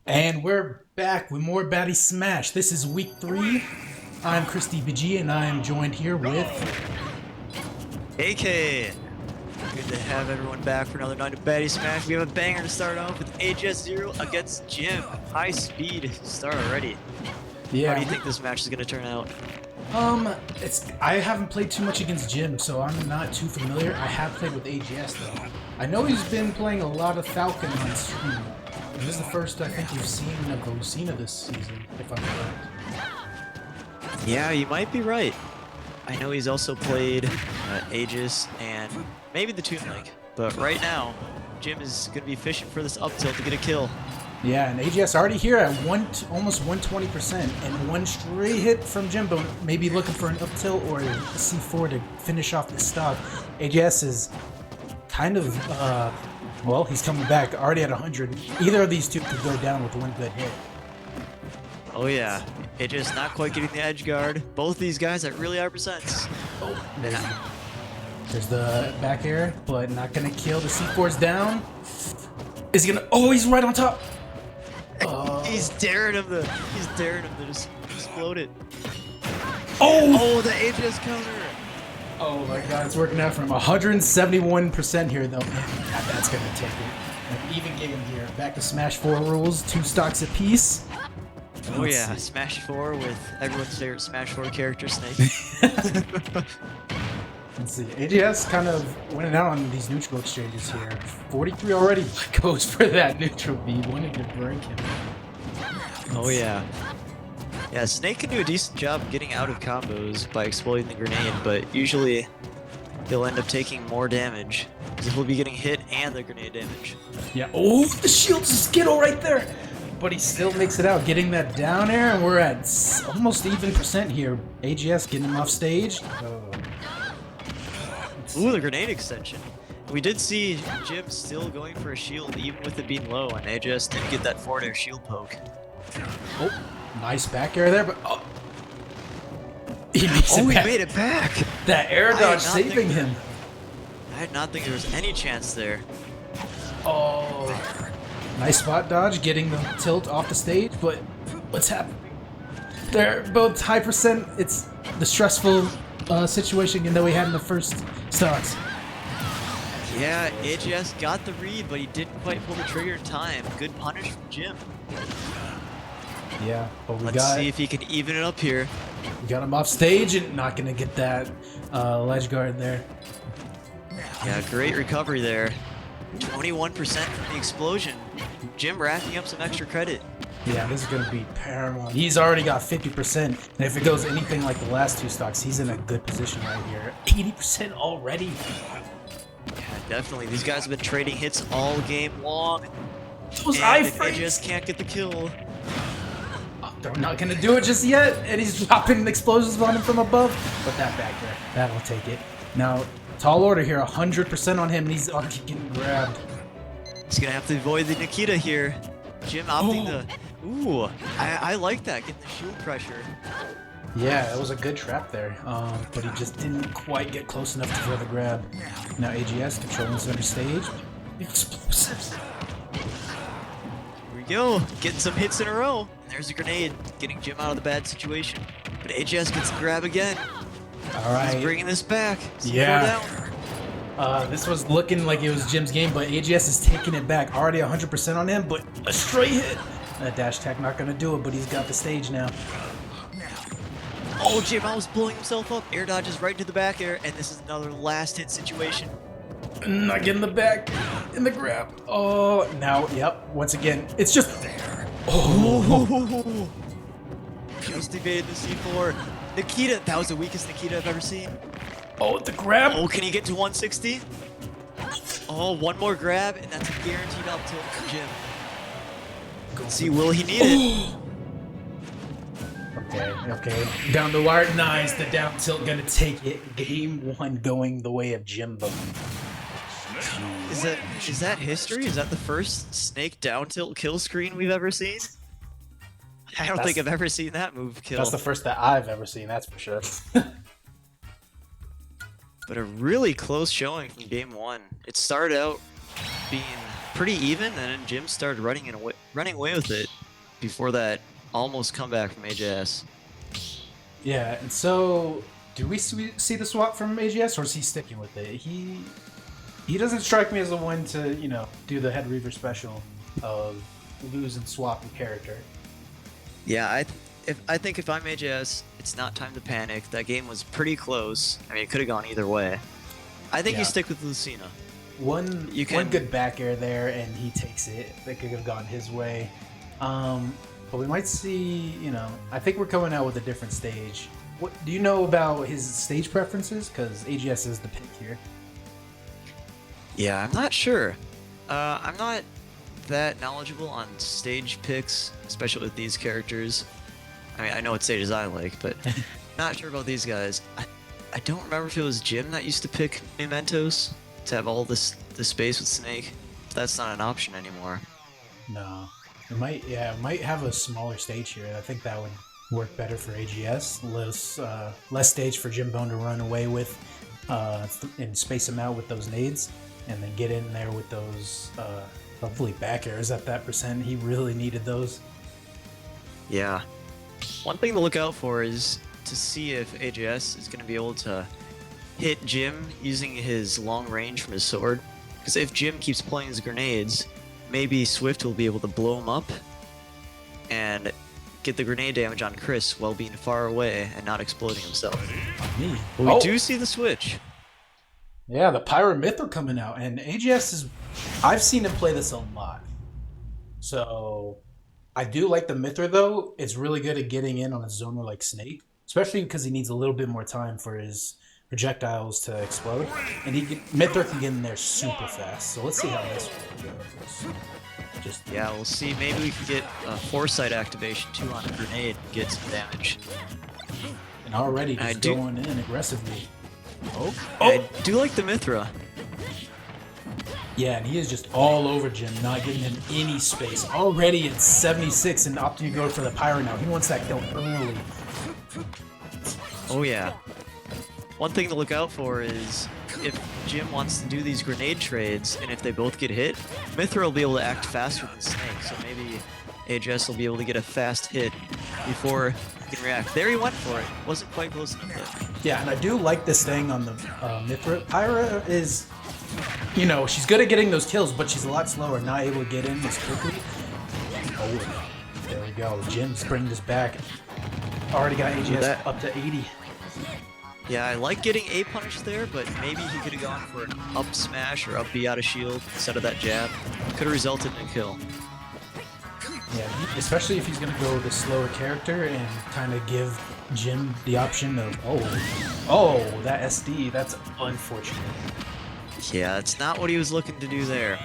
And we're back with more Baddy Smash. This is week 3. I'm Christy BG and I am joined here with... AK! Good to have everyone back for another night of Baddy Smash. We have a banger to start off with HS0 against Jim. High speed start already. Yeah. How do you think this match is going to turn out? I haven't played too much against Jim, so I'm not too familiar. I have played with AGS though. I know he's been playing a lot of Falcon on stream. This is the first I think you've seen of Lucina this season, if I'm correct. Yeah, you might be right. I know he's also played Aegis and maybe the Toon Link, but right now, Jim is going to be fishing for this up tilt to get a kill. Yeah, and AGS already here at almost 120%, and one straight hit from Jimbo, maybe looking for an up tilt or a C4 to finish off the stock. AGS is kind of, well, he's coming back already at 100. Either of these two could go down with one good hit. Oh yeah, Aegis not quite getting the edge guard. Both these guys at really high percents. Oh, there's the back air, but not gonna kill. The C4's down. Is he gonna? Oh, he's right on top. He's daring him to just explode it. Oh! Oh, the Aegis counter. Oh my god, it's working out for him. 171% here though. That's gonna take it. An even game here. Back to Smash 4 rules, 2 stocks apiece. Oh yeah, Smash 4 with everyone's favorite Smash 4 character, Snake. Let's see. AGS kind of winning out on these neutral exchanges here. 43 already goes for that neutral B. Wanted to break him. Oh yeah. Yeah, Snake can do a decent job getting out of combos by exploding the grenade, but usually he'll end up taking more damage because he'll be getting hit and the grenade damage. Yeah. Oh, the shield's a skittle right there. But he still makes it out, getting that down air, and we're at almost even percent here. AGS getting him off stage. Ooh, the grenade extension. We did see Jim still going for a shield even with it being low, and AGS did get that forward air shield poke. Oh, nice back air there, but oh. He makes it back. He made it back! That air dodge saving him. I did not think there was any chance there. Oh. Nice spot dodge, getting the tilt off the stage, but what's happening? They're both high percent. It's the stressful situation that we had in the first stocks. Yeah, AGS got the read, but he didn't quite pull the trigger in time. Good punish from Jim. Yeah, but Let's see if he can even it up here. We got him off stage and not gonna get that ledge guard there. Yeah, great recovery there. 21% from the explosion. Jim racking up some extra credit. Yeah, this is going to be paramount. He's already got 50%, and if it goes anything like the last 2 stocks, he's in a good position right here. 80% already. Yeah, definitely. These guys have been trading hits all game long. Those and they just can't get the kill. Oh, they're not going to do it just yet, and he's dropping explosives on him from above. But that back there, that'll take it. Now, tall order here, 100% on him, and he's getting grabbed. He's going to have to avoid the Nikita here. Jim opting to... Ooh, I like that, getting the shield pressure. Yeah, that was a good trap there, but he just didn't quite get close enough for the grab. Now AGS controlling center stage. Explosives. Here we go, getting some hits in a row. And there's a grenade, getting Jim out of the bad situation. But AGS gets the grab again. All right. He's bringing this back. Yeah. This was looking like it was Jim's game, but AGS is taking it back. Already 100% on him, but a straight hit. That dash attack not going to do it, but he's got the stage now. Oh, Jim almost blowing himself up. Air dodges right to the back air, and this is another last hit situation. Not getting the back in the grab. Oh, now, yep. Once again, it's just... Oh. Just evaded the C4. Nikita, that was the weakest Nikita I've ever seen. Oh, the grab. Oh, can he get to 160? Oh, one more grab, and that's a guaranteed up tilt from Jim. Let's see, will he need it? Okay. Down the wire. Nice. The down tilt gonna take it. Game 1 going the way of Jimbo. Is that history? Is that the first Snake down tilt kill screen we've ever seen? I don't think I've ever seen that move kill. That's the first that I've ever seen, that's for sure. But a really close showing from game 1. It started out being pretty even, and then Jim started running away with it before that almost comeback from AJS. Yeah, and so do we see the swap from AGS, or is he sticking with it? He doesn't strike me as the one to, you know, do the head reaver special of lose and swap a character. Yeah, I think if I'm AJS, it's not time to panic. That game was pretty close. I mean, it could have gone either way. I think you stick with Lucina. One good back air there, and he takes it. That could have gone his way. But we might see, you know, I think we're coming out with a different stage. What do you know about his stage preferences? Because AGS is the pick here. Yeah, I'm not sure. I'm not that knowledgeable on stage picks, especially with these characters. I mean, I know what stages I like, but not sure about these guys. I don't remember if it was Jim that used to pick Mementos to have all this space with Snake. That's not an option anymore. No. It might have a smaller stage here. I think that would work better for AGS. Less stage for Jim Bone to run away with, and space him out with those nades, and then get in there with those hopefully back airs at that percent. He really needed those. Yeah. One thing to look out for is to see if AGS is going to be able to hit Jim using his long range from his sword. Because if Jim keeps playing his grenades, maybe Swift will be able to blow him up and get the grenade damage on Chris while being far away and not exploding himself. But we do see the switch. Yeah, the Pyro Mythra coming out, and AGS is... I've seen him play this a lot. So I do like the Mythra, though. It's really good at getting in on a zoner like Snake, especially because he needs a little bit more time for his projectiles to explode, and Mythra can get in there super fast. So let's see how this goes. Yeah, we'll see. Maybe we can get a Foresight activation too on a grenade and get some damage. And already just going in aggressively. I do like the Mythra. Yeah, and he is just all over Jim, not giving him any space. Already at 76 and opting to go for the Pyro now. He wants that kill early. Oh yeah. One thing to look out for is if Jim wants to do these grenade trades, and if they both get hit, Mythra will be able to act faster than Snake, so maybe AGS will be able to get a fast hit before he can react. There he went for it. Wasn't quite close enough. Yeah, and I do like this thing on the Mythra. Pyra is, you know, she's good at getting those kills, but she's a lot slower, not able to get in as quickly. Oh, there we go. Jim's bringing this back. Already got AGS up to 80. Yeah, I like getting A punish there, but maybe he could have gone for an up smash or up B out of shield instead of that jab. Could have resulted in a kill. Yeah, especially if he's going to go with a slower character and kind of give Jim the option of, oh, that SD, that's unfortunate. Yeah, it's not what he was looking to do there.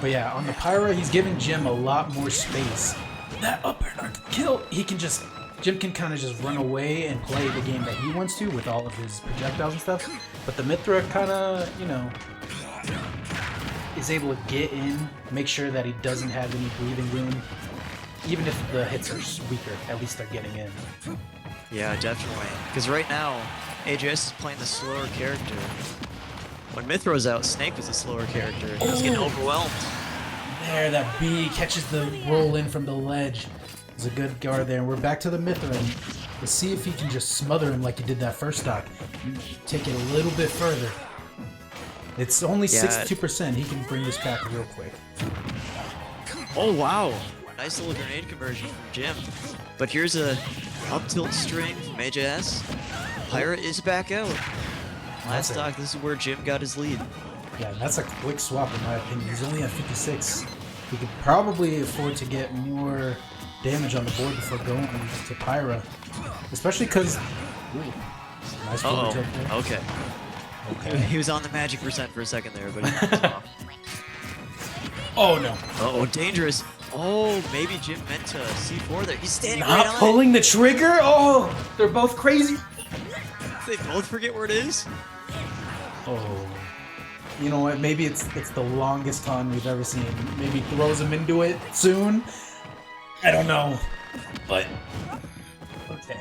But yeah, on the Pyra, he's giving Jim a lot more space. That up air kill, Jim can kind of just run away and play the game that he wants to with all of his projectiles and stuff. But the Mythra kind of, you know, is able to get in, make sure that he doesn't have any breathing room. Even if the hits are weaker, at least they're getting in. Yeah, definitely. Because right now, AJS is playing the slower character. When Mythra was out, Snake was the slower character. He was getting overwhelmed. There, that B catches the roll in from the ledge. It's a good guard there, and we're back to the Mythra. And let's see if he can just smother him like he did that first stock. Take it a little bit further. It's only 62%. He can bring this back real quick. Oh, wow. Nice little grenade conversion from Jim. But here's a up tilt string from AJS. Pyra is back out. Last stock, this is where Jim got his lead. Yeah, that's a quick swap in my opinion. He's only at 56. He could probably afford to get more damage on the board before going to Pyra. Especially because... Nice overtake there. Okay. He was on the magic percent for a second there, but he was off. Oh no. Uh-oh, dangerous. Oh, maybe Jim meant to C4 there. He's standing right on it. Not pulling the trigger? Oh, they're both crazy. They both forget where it is? Oh. You know what? Maybe it's the longest taunt we've ever seen. Maybe throws him into it soon. I don't know. But okay.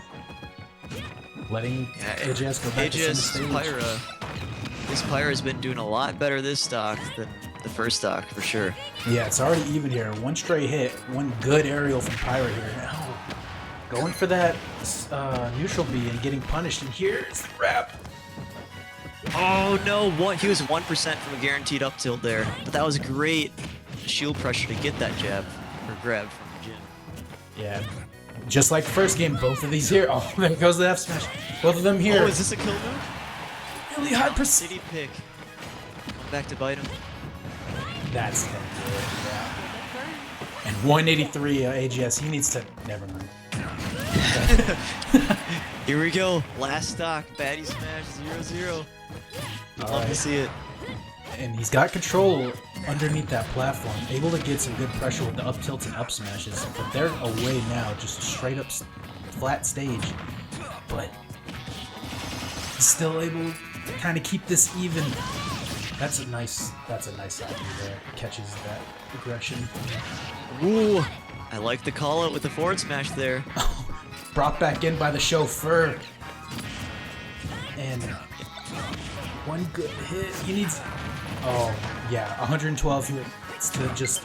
Letting AJS go back to center stage. This Pyra has been doing a lot better this stock than the first stock for sure. Yeah, it's already even here. One stray hit, one good aerial from Pyra here. Now, going for that neutral B and getting punished, and here's the wrap. Oh no, he was 1% from a guaranteed up tilt there, but that was great shield pressure to get that jab or grab from Jim. Yeah, just like the first game, both of these here. Oh, there goes the F smash. Both of them here. Oh, is this a kill move? Really high percent. City pick. Come back to bite him. That's good. Yeah. And 183 AGS. He needs to. Never mind. Here we go. Last stock. Baddy smash 0-0. Love to see it. And he's got control underneath that platform, able to get some good pressure with the up tilts and up smashes. But they're away now, just straight up flat stage. But he's still able to kind of keep this even. That's a nice idea there. Catches that aggression. Ooh, I like the call out with the forward smash there. Brought back in by the chauffeur. And one good hit. He needs. Oh, yeah, 112 here. It's to just.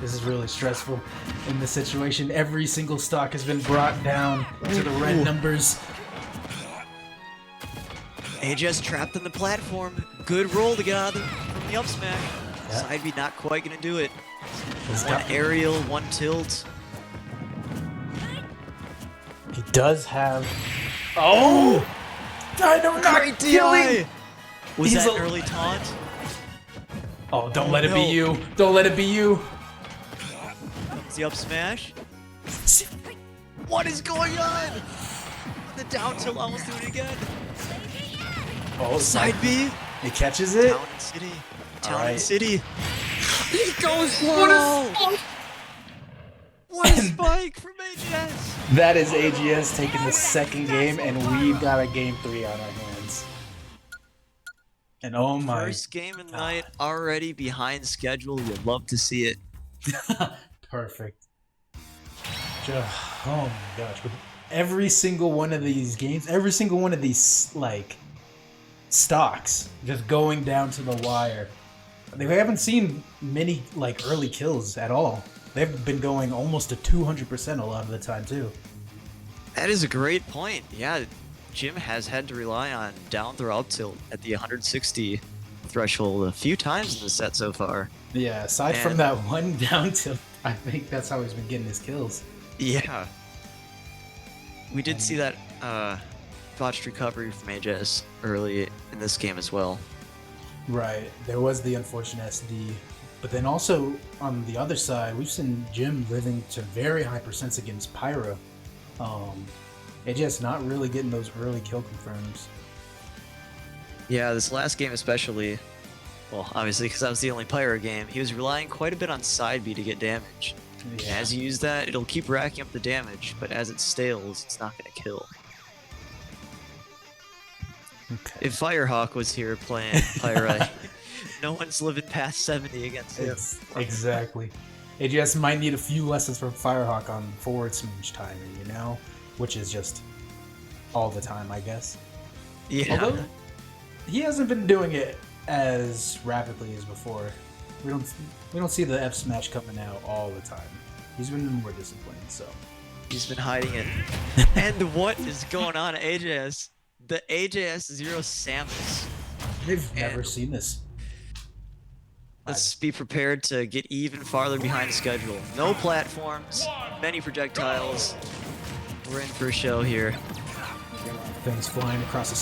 This is really stressful in this situation. Every single stock has been brought down to the red numbers. AJS trapped on the platform. Good roll to get out from the up smash. Yeah. Side B not quite gonna do it. He's One got- aerial, one tilt. He does have. Oh! Dino not Great killing! DI! Was He's that a- an early taunt? Oh, don't Oh, let it no. be you. Don't let it be you. Is the up smash? What is going on? The down tilt almost do it again. Oh, Side B. He catches it. Town and City. Town Alright. and City. He goes low. What a spike from AJS. That is AGS taking the second game, and we've got a game 3 on our hands. And oh my. First game of the night already behind schedule. You'd love to see it. Perfect. Oh my gosh. With every single one of these games, every single one of these, like, stocks just going down to the wire. They haven't seen many, like, early kills at all. They've been going almost to 200% a lot of the time, too. That is a great point. Yeah, Jim has had to rely on down throw up tilt at the 160 threshold a few times in the set so far. Yeah, aside from And- that one down tilt, I think that's how he's been getting his kills. Yeah. We did see that botched recovery from AJS early in this game as well. Right, there was the unfortunate SD, but then also on the other side, we've seen Jim living to very high percents against Pyra. AJS not really getting those early kill confirms. Yeah, this last game especially, well, obviously because that was the only Pyro game, he was relying quite a bit on side B to get damage. Yeah. As you use that, it'll keep racking up the damage, but as it stales, it's not going to kill. Okay. If Firehawk was here playing Pyra, no one's living past 70 against him. Yes, exactly. AGS might need a few lessons from Firehawk on forward smash timing, you know? Which is just all the time, I guess. Yeah. Although, he hasn't been doing it as rapidly as before. We don't see the F smash coming out all the time. He's been more disciplined, so. He's been hiding it. And what is going on at AJS? The AJS Zero Samus. They've never And- seen this. Let's be prepared to get even farther behind schedule. No platforms, many projectiles. We're in for a show here. Things flying across the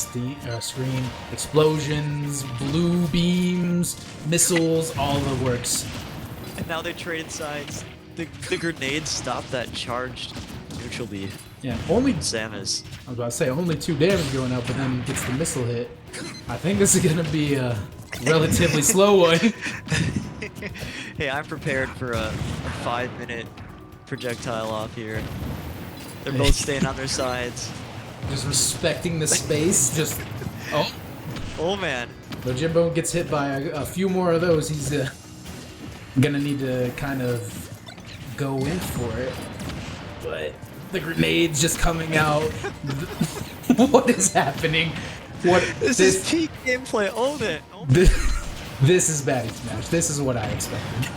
screen, explosions, blue beams, missiles, all the works. And now they traded sides. The grenades stopped that charged neutral beat. Yeah, only Samus. I was about to say only 2 damage going up, but then gets the missile hit. I think this is gonna be a relatively slow one. Hey, I'm prepared for a 5-minute projectile off here. They're both staying on their sides. Just respecting the space. Just Oh man. But Jimbo gets hit by a few more of those. He's gonna need to kind of go in for it. But the grenade's just coming out. What is happening? What This is peak gameplay. Own it. Own it. this is Baddy Smash. This is what I expected.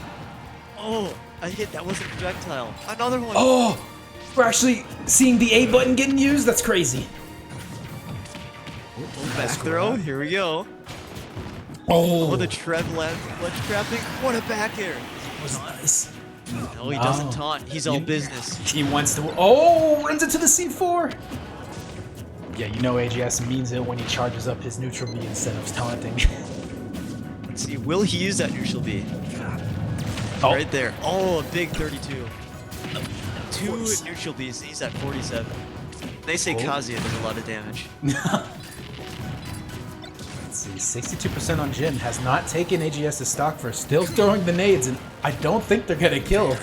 Oh, I hit. That wasn't a projectile. Another one. Oh, we're actually seeing the A button getting used. That's crazy. Back throw. Here we go. Oh, Oh, the tread left. Ledge trapping. What a back air. was nice. No, he doesn't taunt. He's all business. He wants to. Oh, runs into the C4. Yeah, you know AGS means it when he charges up his neutral B instead of taunting. Let's see, will he use that neutral B? Oh. Right there. Oh, a big 32. Two neutral Bs, and he's at 47. They say Kazuya does a lot of damage. Let's see, 62% on Jin has not taken AGS's stock for still throwing the nades, and I don't think they're gonna kill.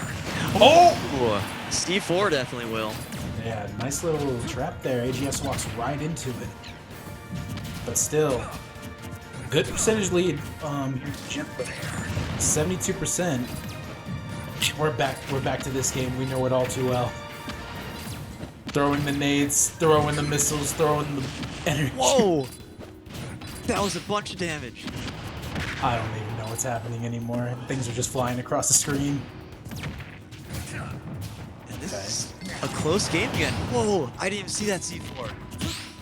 Oh! C4 definitely will. Yeah, nice little trap there. AGS walks right into it. But still, good percentage lead here to Jin, but 72%. We're back to this game. We know it all too well. Throwing the nades, throwing the missiles, throwing the energy. Whoa! That was a bunch of damage. I don't even know what's happening anymore. Things are just flying across the screen. And this is a close game again. Whoa! I didn't even see that C4.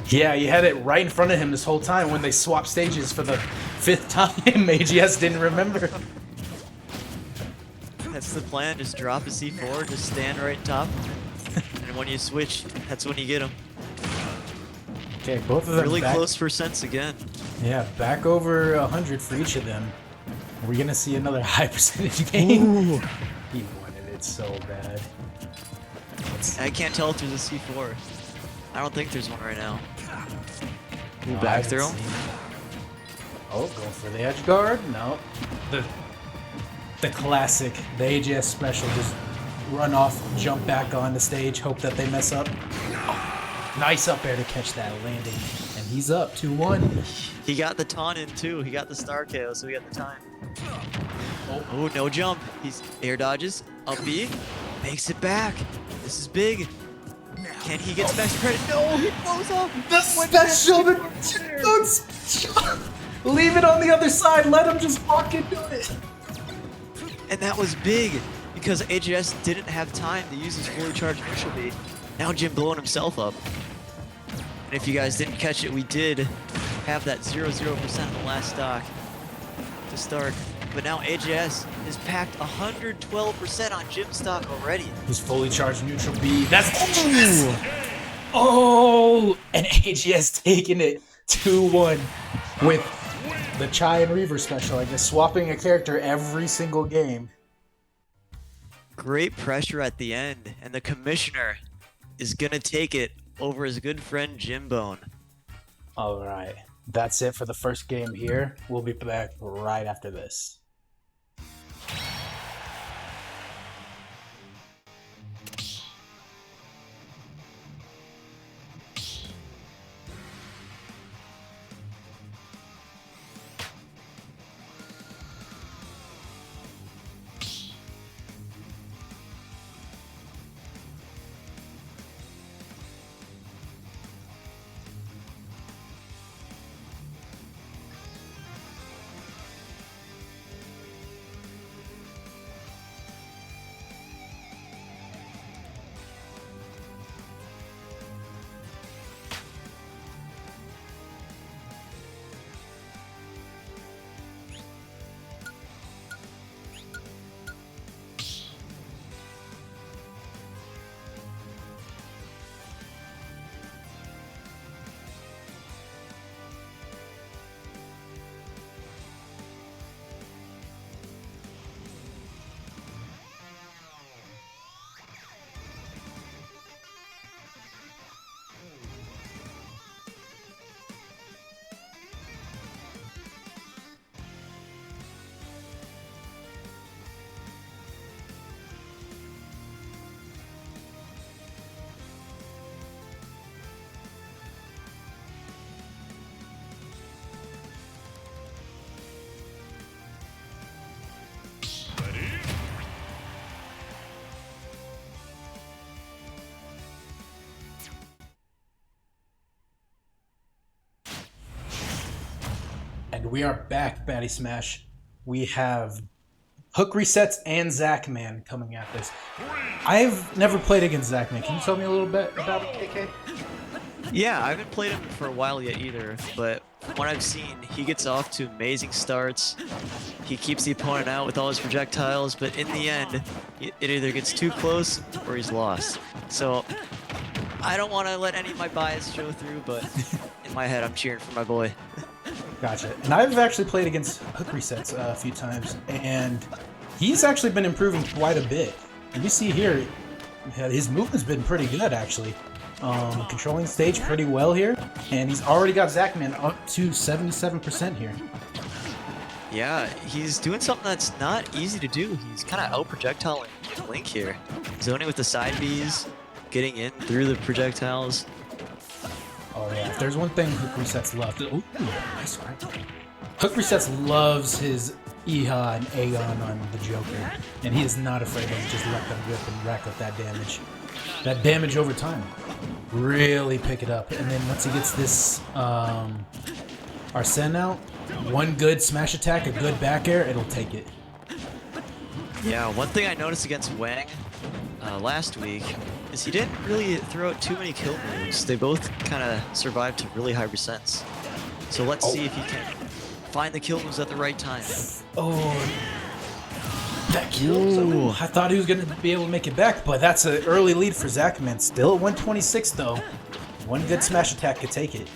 Yeah, you had it right in front of him this whole time when they swapped stages for the 5th time. AGS didn't remember. That's the plan. Just drop a C4, just stand right top. And when you switch, that's when you get them. Okay, both of them Really back, close percents again. Yeah, back over 100 for each of them. Are we gonna see another high percentage game? Ooh. He wanted it so bad. I can't tell if there's a C4. I don't think there's one right now. Ooh, No, I back haven't throw. seen. Oh, going for the edge guard? No. The classic, the AGS special, just run off, jump back on the stage, hope that they mess up. Nice up air to catch that landing. And he's up 2-1. He got the taunt in too. He got the star KO, so he got the time. Oh, no jump. He's air dodges. Up B. Makes it back. This is big. Can he get special credit? No, he blows up. The special! Leave it on the other side. Let him just walk into it. And that was big because AGS didn't have time to use his fully charged neutral B. Now Jim blowing himself up. And if you guys didn't catch it, we did have that 0% in the last stock to start. But now AGS has packed 112% on Jim stock already. His fully charged neutral B. That's oh, and AGS taking it 2-1 with the Chai and Reaver special. I guess swapping a character every single game. Great pressure at the end, and the commissioner is gonna take it over his good friend Jim Bone. All right, that's it for the first game here. We'll be back right after this. And we are back, Baddy Smash. We have Hook Resets and Zackman coming at this. I've never played against Zackman. Can you tell me a little bit about it, KK? Yeah, I haven't played him for a while yet either, but from what I've seen, he gets off to amazing starts. He keeps the opponent out with all his projectiles, but in the end, it either gets too close or he's lost. So I don't want to let any of my bias show through, but in my head, I'm cheering for my boy. Gotcha. And I've actually played against Hook Resets a few times, and he's actually been improving quite a bit. And you see here, his movement's been pretty good, actually. Controlling the stage pretty well here, and he's already got Zackman up to 77% here. Yeah, he's doing something that's not easy to do. He's kind of out-projectiling Link here. Zoning with the side Bs, getting in through the projectiles. Oh yeah, if there's one thing Hook Resets loves. Ooh, nice right. Hook Resets loves his Iha and Aegon on the Joker, and he is not afraid to just let them rip and rack up that damage. That damage over time. Really pick it up. And then once he gets this Arsene out, one good smash attack, a good back air, it'll take it. Yeah, one thing I noticed against Wang last week is he didn't really throw out too many kill moves. They both kind of survived to really high percents. So let's see if he can find the kill moves at the right time. Oh, that kills him. I thought he was going to be able to make it back, but that's an early lead for Zackman. Still at 126 though. One good smash attack could take it.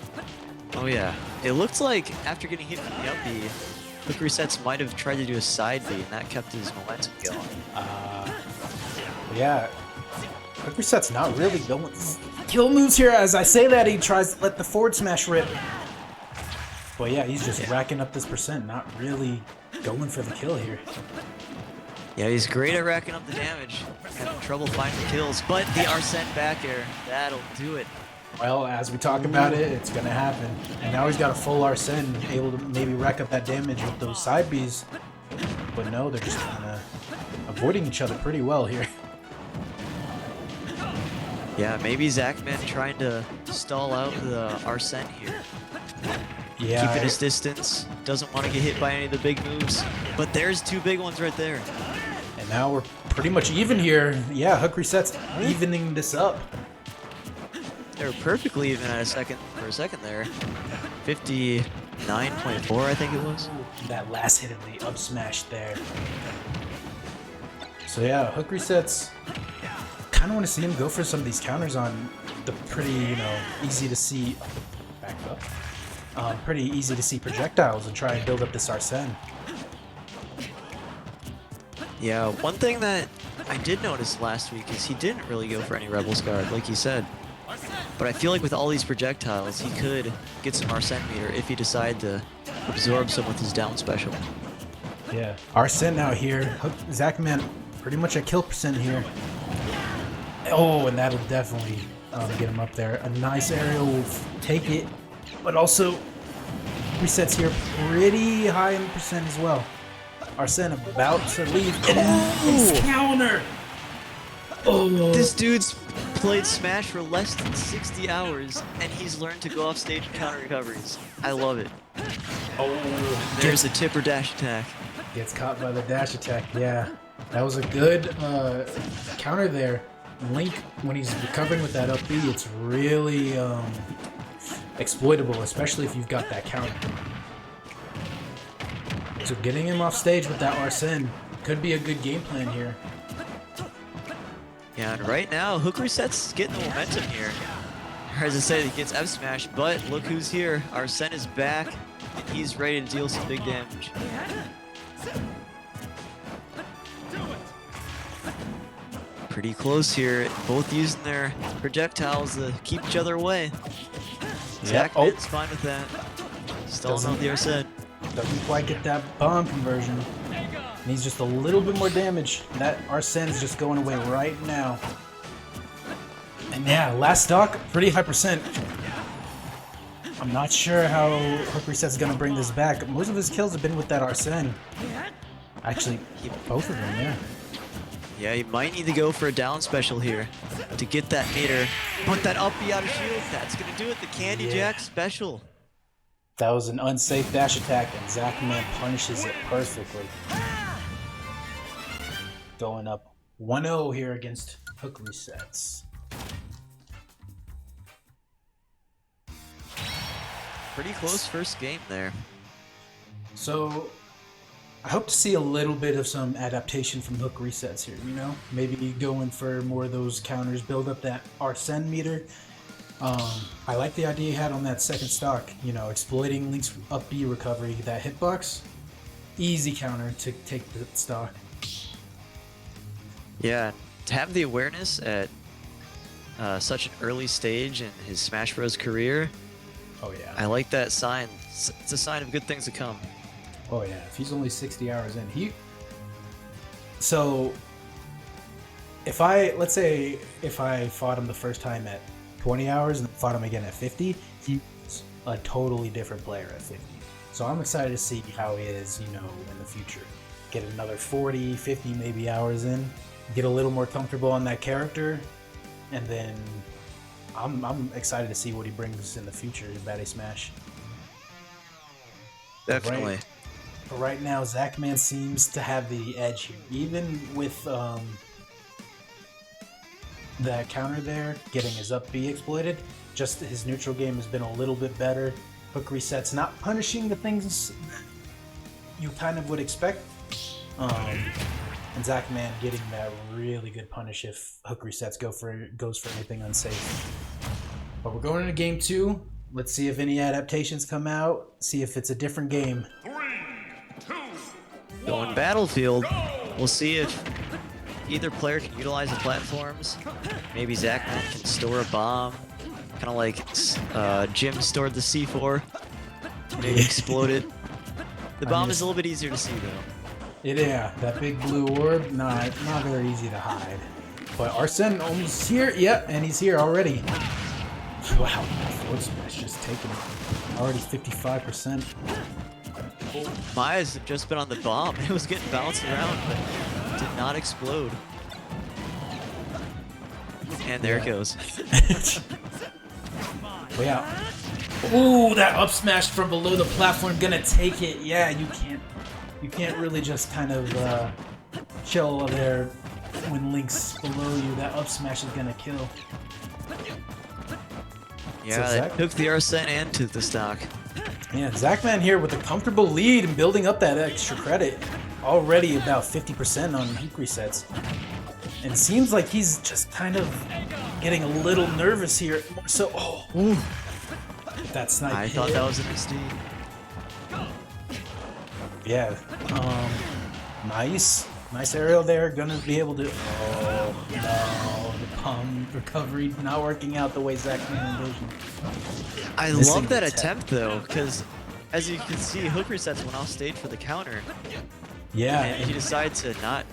Oh yeah. It looked like after getting hit from the up B, Hook Resets might have tried to do a side B, and that kept his momentum going. Yeah. Hook Reset's not really going kill moves here. As I say that, he tries to let the forward smash rip. But yeah, he's just racking up this percent, not really going for the kill here. Yeah, he's great at racking up the damage, having trouble finding the kills, but the Arsene back air, that'll do it. Well, as we talk about it, it's going to happen. And now he's got a full Arsene, able to maybe rack up that damage with those side Bs. But no, they're just kind of avoiding each other pretty well here. Yeah, maybe Zackman trying to stall out the Arsene here. Yeah, keeping his distance, doesn't want to get hit by any of the big moves, but there's two big ones right there. And now we're pretty much even here. Yeah, Hook Resets evening this up. They were perfectly even at for a second there. 59.4, I think it was. That last hit of the up smash there. So yeah, Hook Resets. Kind of want to see him go for some of these counters on the pretty, easy to see. Back up. Pretty easy to see projectiles and try and build up this Arsene. Yeah, one thing that I did notice last week is he didn't really go for any Rebel's Guard, like he said. But I feel like with all these projectiles, he could get some Arsene meter if he decided to absorb some with his down special. Yeah, Arsene out here. Zackman pretty much at kill percent here. Oh, and that'll definitely get him up there. A nice aerial will take it. But also, Resets here pretty high in percent as well. Arsene about to leave. His counter! Oh. This dude's played Smash for less than 60 hours, and he's learned to go off stage and counter recoveries. I love it. Oh, there's a tip or dash attack. Gets caught by the dash attack, yeah. That was a good counter there. Link, when he's recovering with that up B, it's really exploitable, especially if you've got that counter. So getting him off stage with that Arsene could be a good game plan here. Yeah, and right now, Hook Reset's getting the momentum here. As I said, he gets F Smash, but look who's here. Arsene is back, and he's ready to deal some big damage. Pretty close here, both using their projectiles to keep each other away. Zackman's fine with that. Stalling out the Arsene. Doesn't quite get that bomb conversion. Needs just a little bit more damage. That Arsene's just going away right now. And yeah, last stock, pretty high percent. I'm not sure how Hook Reset's gonna bring this back. Most of his kills have been with that Arsene. Actually, both of them, yeah. Yeah, he might need to go for a down special here to get that meter. Put that up B out of shield. That's gonna do it. The Candy Jack special. That was an unsafe dash attack, and Zachman punishes it perfectly. Going up 1-0 here against Hook Resets. Pretty close first game there. So, I hope to see a little bit of some adaptation from Hook Resets here, you know? Maybe going for more of those counters, build up that Arsene meter. I like the idea he had on that second stock, you know, exploiting Link's up B recovery, that hitbox. Easy counter to take the stock. Yeah, to have the awareness at such an early stage in his Smash Bros. Career, Oh yeah. I like that sign. It's a sign of good things to come. Oh yeah, if he's only 60 hours in, So, let's say if I fought him the first time at 20 hours and fought him again at 50, he's a totally different player at 50. So I'm excited to see how he is, you know, in the future. Get another 40, 50 maybe hours in, get a little more comfortable on that character, and then I'm excited to see what he brings in the future in Baddy Smash. Definitely. But right now, Zachman seems to have the edge here. Even with that counter there, getting his up B exploited, just his neutral game has been a little bit better. Hook resets, not punishing the things you kind of would expect. And Zachman getting that really good punish if hook resets goes for anything unsafe. But we're going into game 2. Let's see if any adaptations come out. See if it's a different game. 3, 2, Going Battlefield, we'll see if either player can utilize the platforms. Maybe Zachman can store a bomb, kind of like Jim stored the C4. Maybe explode it. The bomb is a little bit easier to see though. Yeah, that big blue orb, not very easy to hide. But Arsene almost here, yep, and he's here already. Wow, forward smash just taking it. Already 55%. My eyes have just been on the bomb. It was getting bounced around, but did not explode. And there it goes. Way out. Ooh, that up smash from below the platform, gonna take it. Yeah, you can't really just kind of chill there when Link's below you. That up smash is gonna kill. Yeah, So they took the Arsene and took the stock. Yeah, Zachman here with a comfortable lead and building up that extra credit. Already about 50% on hook resets. And it seems like he's just kind of getting a little nervous here. So, ooh. That's not I thought that was an SD. Yeah. Nice aerial there. Gonna be able to. Oh no, the palm recovery not working out the way Zachman envisioned. I Missing love that the tech. attempt though, because as you can see, hook resets went off stage for the counter, Yeah. and he decided to not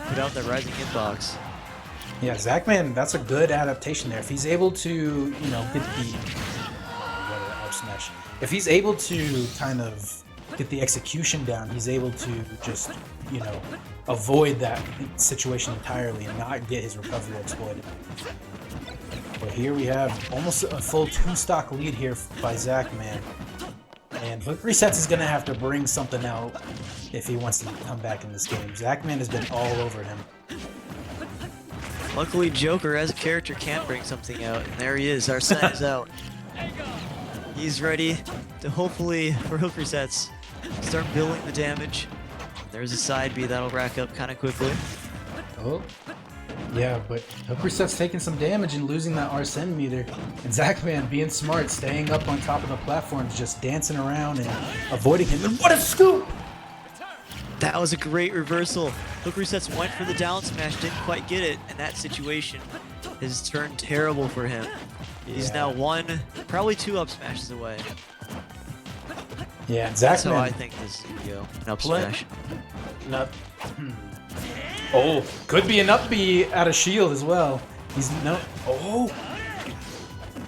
put out that rising hitbox. Yeah, Zachman, that's a good adaptation there. If he's able to, you know, get the up smash. If he's able to kind of get the execution down, he's able to just, you know, avoid that situation entirely and not get his recovery exploited. But here we have almost a full 2-stock lead here by Zachman. And Hook Resets is going to have to bring something out if he wants to come back in this game. Zachman has been all over him. Luckily, Joker as a character can bring something out, and there he is. Arsene is out. He's ready to hopefully, for hook resets, start building the damage. There's a side B that'll rack up kind of quickly. Oh, yeah, but Hook Reset's taking some damage and losing that Arsene meter. And Zachman being smart, staying up on top of the platforms, just dancing around and avoiding him. And what a scoop! That was a great reversal. Hook resets went for the down smash, didn't quite get it, and that situation has turned terrible for him. He's now one, probably 2 up smashes away. Yeah, That's how Zachman. I think this is gonna go. An up smash. Oh, could be an up B out of shield as well. He's no. Oh,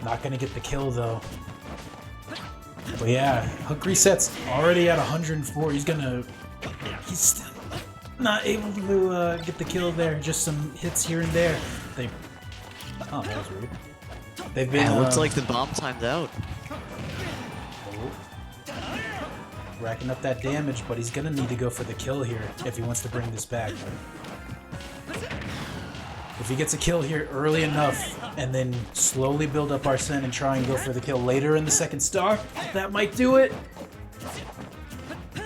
not gonna get the kill though. But yeah, Hook Resets already at 104. He's still not able to get the kill there. Just some hits here and there. Oh, that was rude. They've been. Yeah, it looks like the bomb timed out. racking up that damage, but he's gonna need to go for the kill here if he wants to bring this back. If he gets a kill here early enough and then slowly build up Arsene and try and go for the kill later in the second stock, that might do it.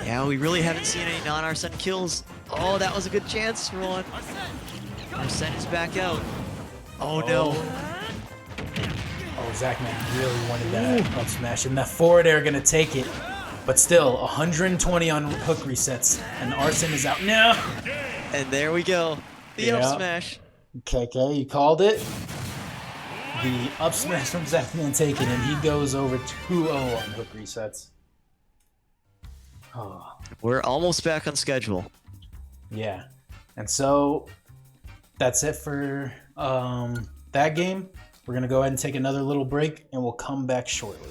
Yeah, we really haven't seen any non-Arsene kills. Oh, that was a good chance for one. Arsene is back out. Oh no. Oh, Zachman really wanted that up smash, and that forward air gonna take it. But still, 120 on hook resets, and Arsene is out now. And there we go. The up smash. Okay, you called it. The up smash from Zachman taken, and he goes over 2-0 on hook resets. Oh. We're almost back on schedule. Yeah. And so, that's it for that game. We're going to go ahead and take another little break, and we'll come back shortly.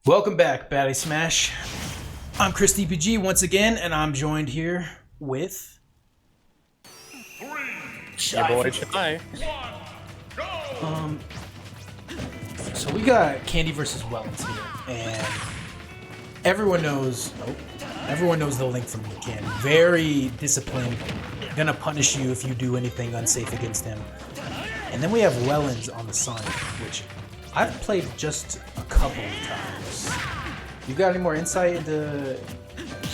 Welcome back, Baddy Smash. I'm Chris DPG once again, and I'm joined here with... Your boy Shy. So we got Candy versus Wellens here, and everyone knows the link from Candy. Very disciplined, gonna punish you if you do anything unsafe against him. And then we have Wellens on the Sonic, which I've played just a couple of times. You got any more insight into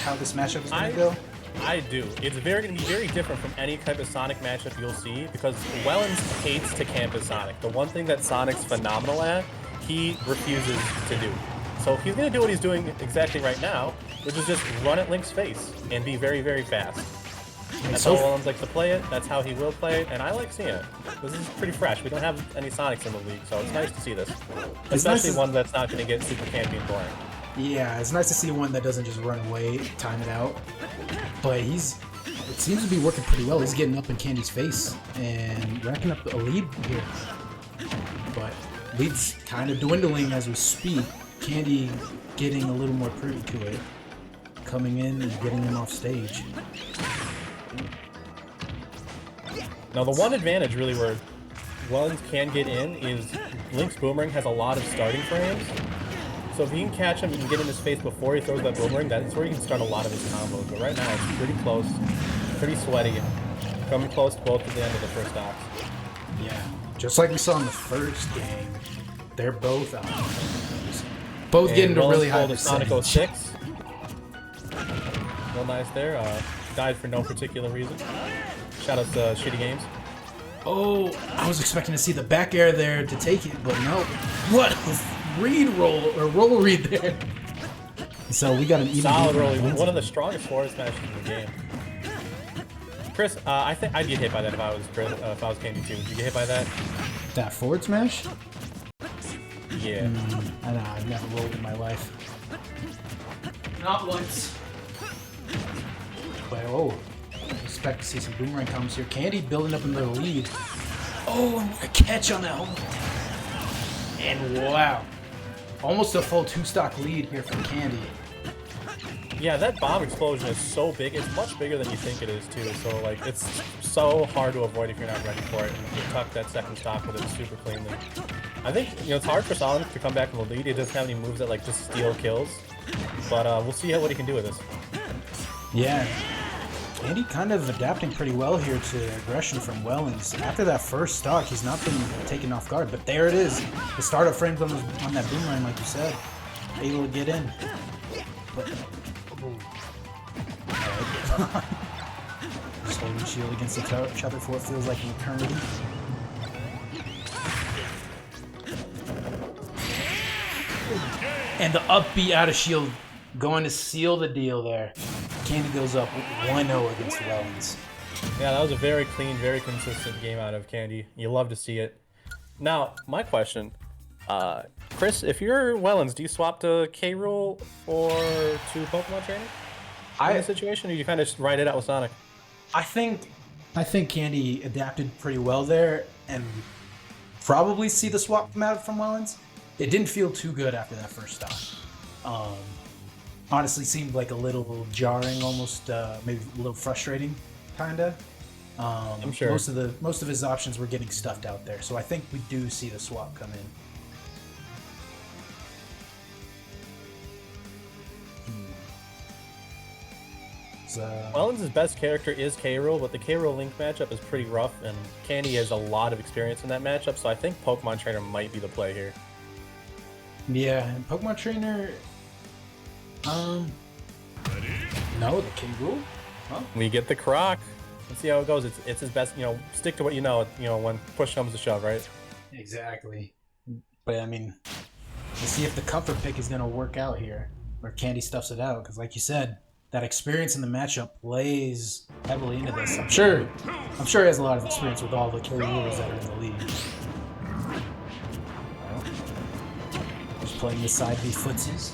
how this matchup is gonna go? I do. It's going to be very different from any type of Sonic matchup you'll see because Wellens hates to camp as Sonic. The one thing that Sonic's phenomenal at, he refuses to do. So he's going to do what he's doing exactly right now, which is just run at Link's face and be very, very fast. That's how Wellens likes to play it, that's how he will play it, and I like seeing it. This is pretty fresh. We don't have any Sonics in the league, so it's nice to see this. Especially one that's not going to get super campy and boring. Yeah, it's nice to see one that doesn't just run away, time it out. But it seems to be working pretty well. He's getting up in Candy's face and racking up a lead here. But lead's kind of dwindling as we speak. Candy getting a little more privy to it. Coming in and getting him off stage. Now the one advantage really where Wellens can get in is Link's Boomerang has a lot of starting frames. So if you can catch him and get in his face before he throws that boomerang, that's where you can start a lot of his combos. But right now, it's pretty close, pretty sweaty. Coming close both to the end of the first ops. Yeah, just like we saw in the first game, they're both out. Both getting to really high percentage. Sonic 06. Real nice there. Died for no particular reason. Shout out to Shitty Games. Oh, I was expecting to see the back air there to take it, but no. What? Read roll or roll read there. So we got an even solid roll. One of the strongest forward smashes in the game. Chris, I think I'd get hit by that if I was Candy too. Would you get hit by that? That forward smash? Yeah. I know, I've never rolled in my life. Not once. But oh, expect to see some boomerang combos here. Candy building up in the lead. Oh, a catch on that home. And wow. Almost a full 2-stock lead here from Candy. Yeah, that bomb explosion is so big. It's much bigger than you think it is, too. So, like, it's so hard to avoid if you're not ready for it. And you tuck that second stock with it super cleanly. I think, you know, it's hard for Sonic to come back in the lead. He doesn't have any moves that, like, just steal kills. But we'll see what he can do with this. Yeah. Candy kind of adapting pretty well here to aggression from Wellens. After that first stock, he's not been taken off guard. But there it is. The startup frames on that boomerang, like you said. Able to get in. But, just holding shield against each other for what feels like an eternity. And the upbeat out of shield going to seal the deal there. Candy goes up 1-0 against Wellens. Yeah, that was a very clean, very consistent game out of Candy. You love to see it. Now, my question, Chris, if you're Wellens, do you swap to K. Rool or to Pokemon Trainer in this situation, or you kind of just ride it out with Sonic? I think Candy adapted pretty well there, and probably see the swap come out from Wellens. It didn't feel too good after that first stop. Honestly, seemed like a little jarring, almost maybe a little frustrating, kinda. I'm sure most of his options were getting stuffed out there, so I think we do see the swap come in. Wellens' best character is K. Rool, but the K. Rool Link matchup is pretty rough, and Candy has a lot of experience in that matchup, so I think Pokemon Trainer might be the play here. Yeah, and Pokemon Trainer. No, the K. Rool. Huh? We get the Croc. Let's see how it goes. It's his best. You know, stick to what you know. You know, when push comes to shove, right? Exactly. But I mean, let's see if the comfort pick is gonna work out here, or Candy stuffs it out. Because, like you said, that experience in the matchup plays heavily into this. I'm sure he has a lot of experience with all the K. Roolers that are in the league. Well, just playing the side B footsies.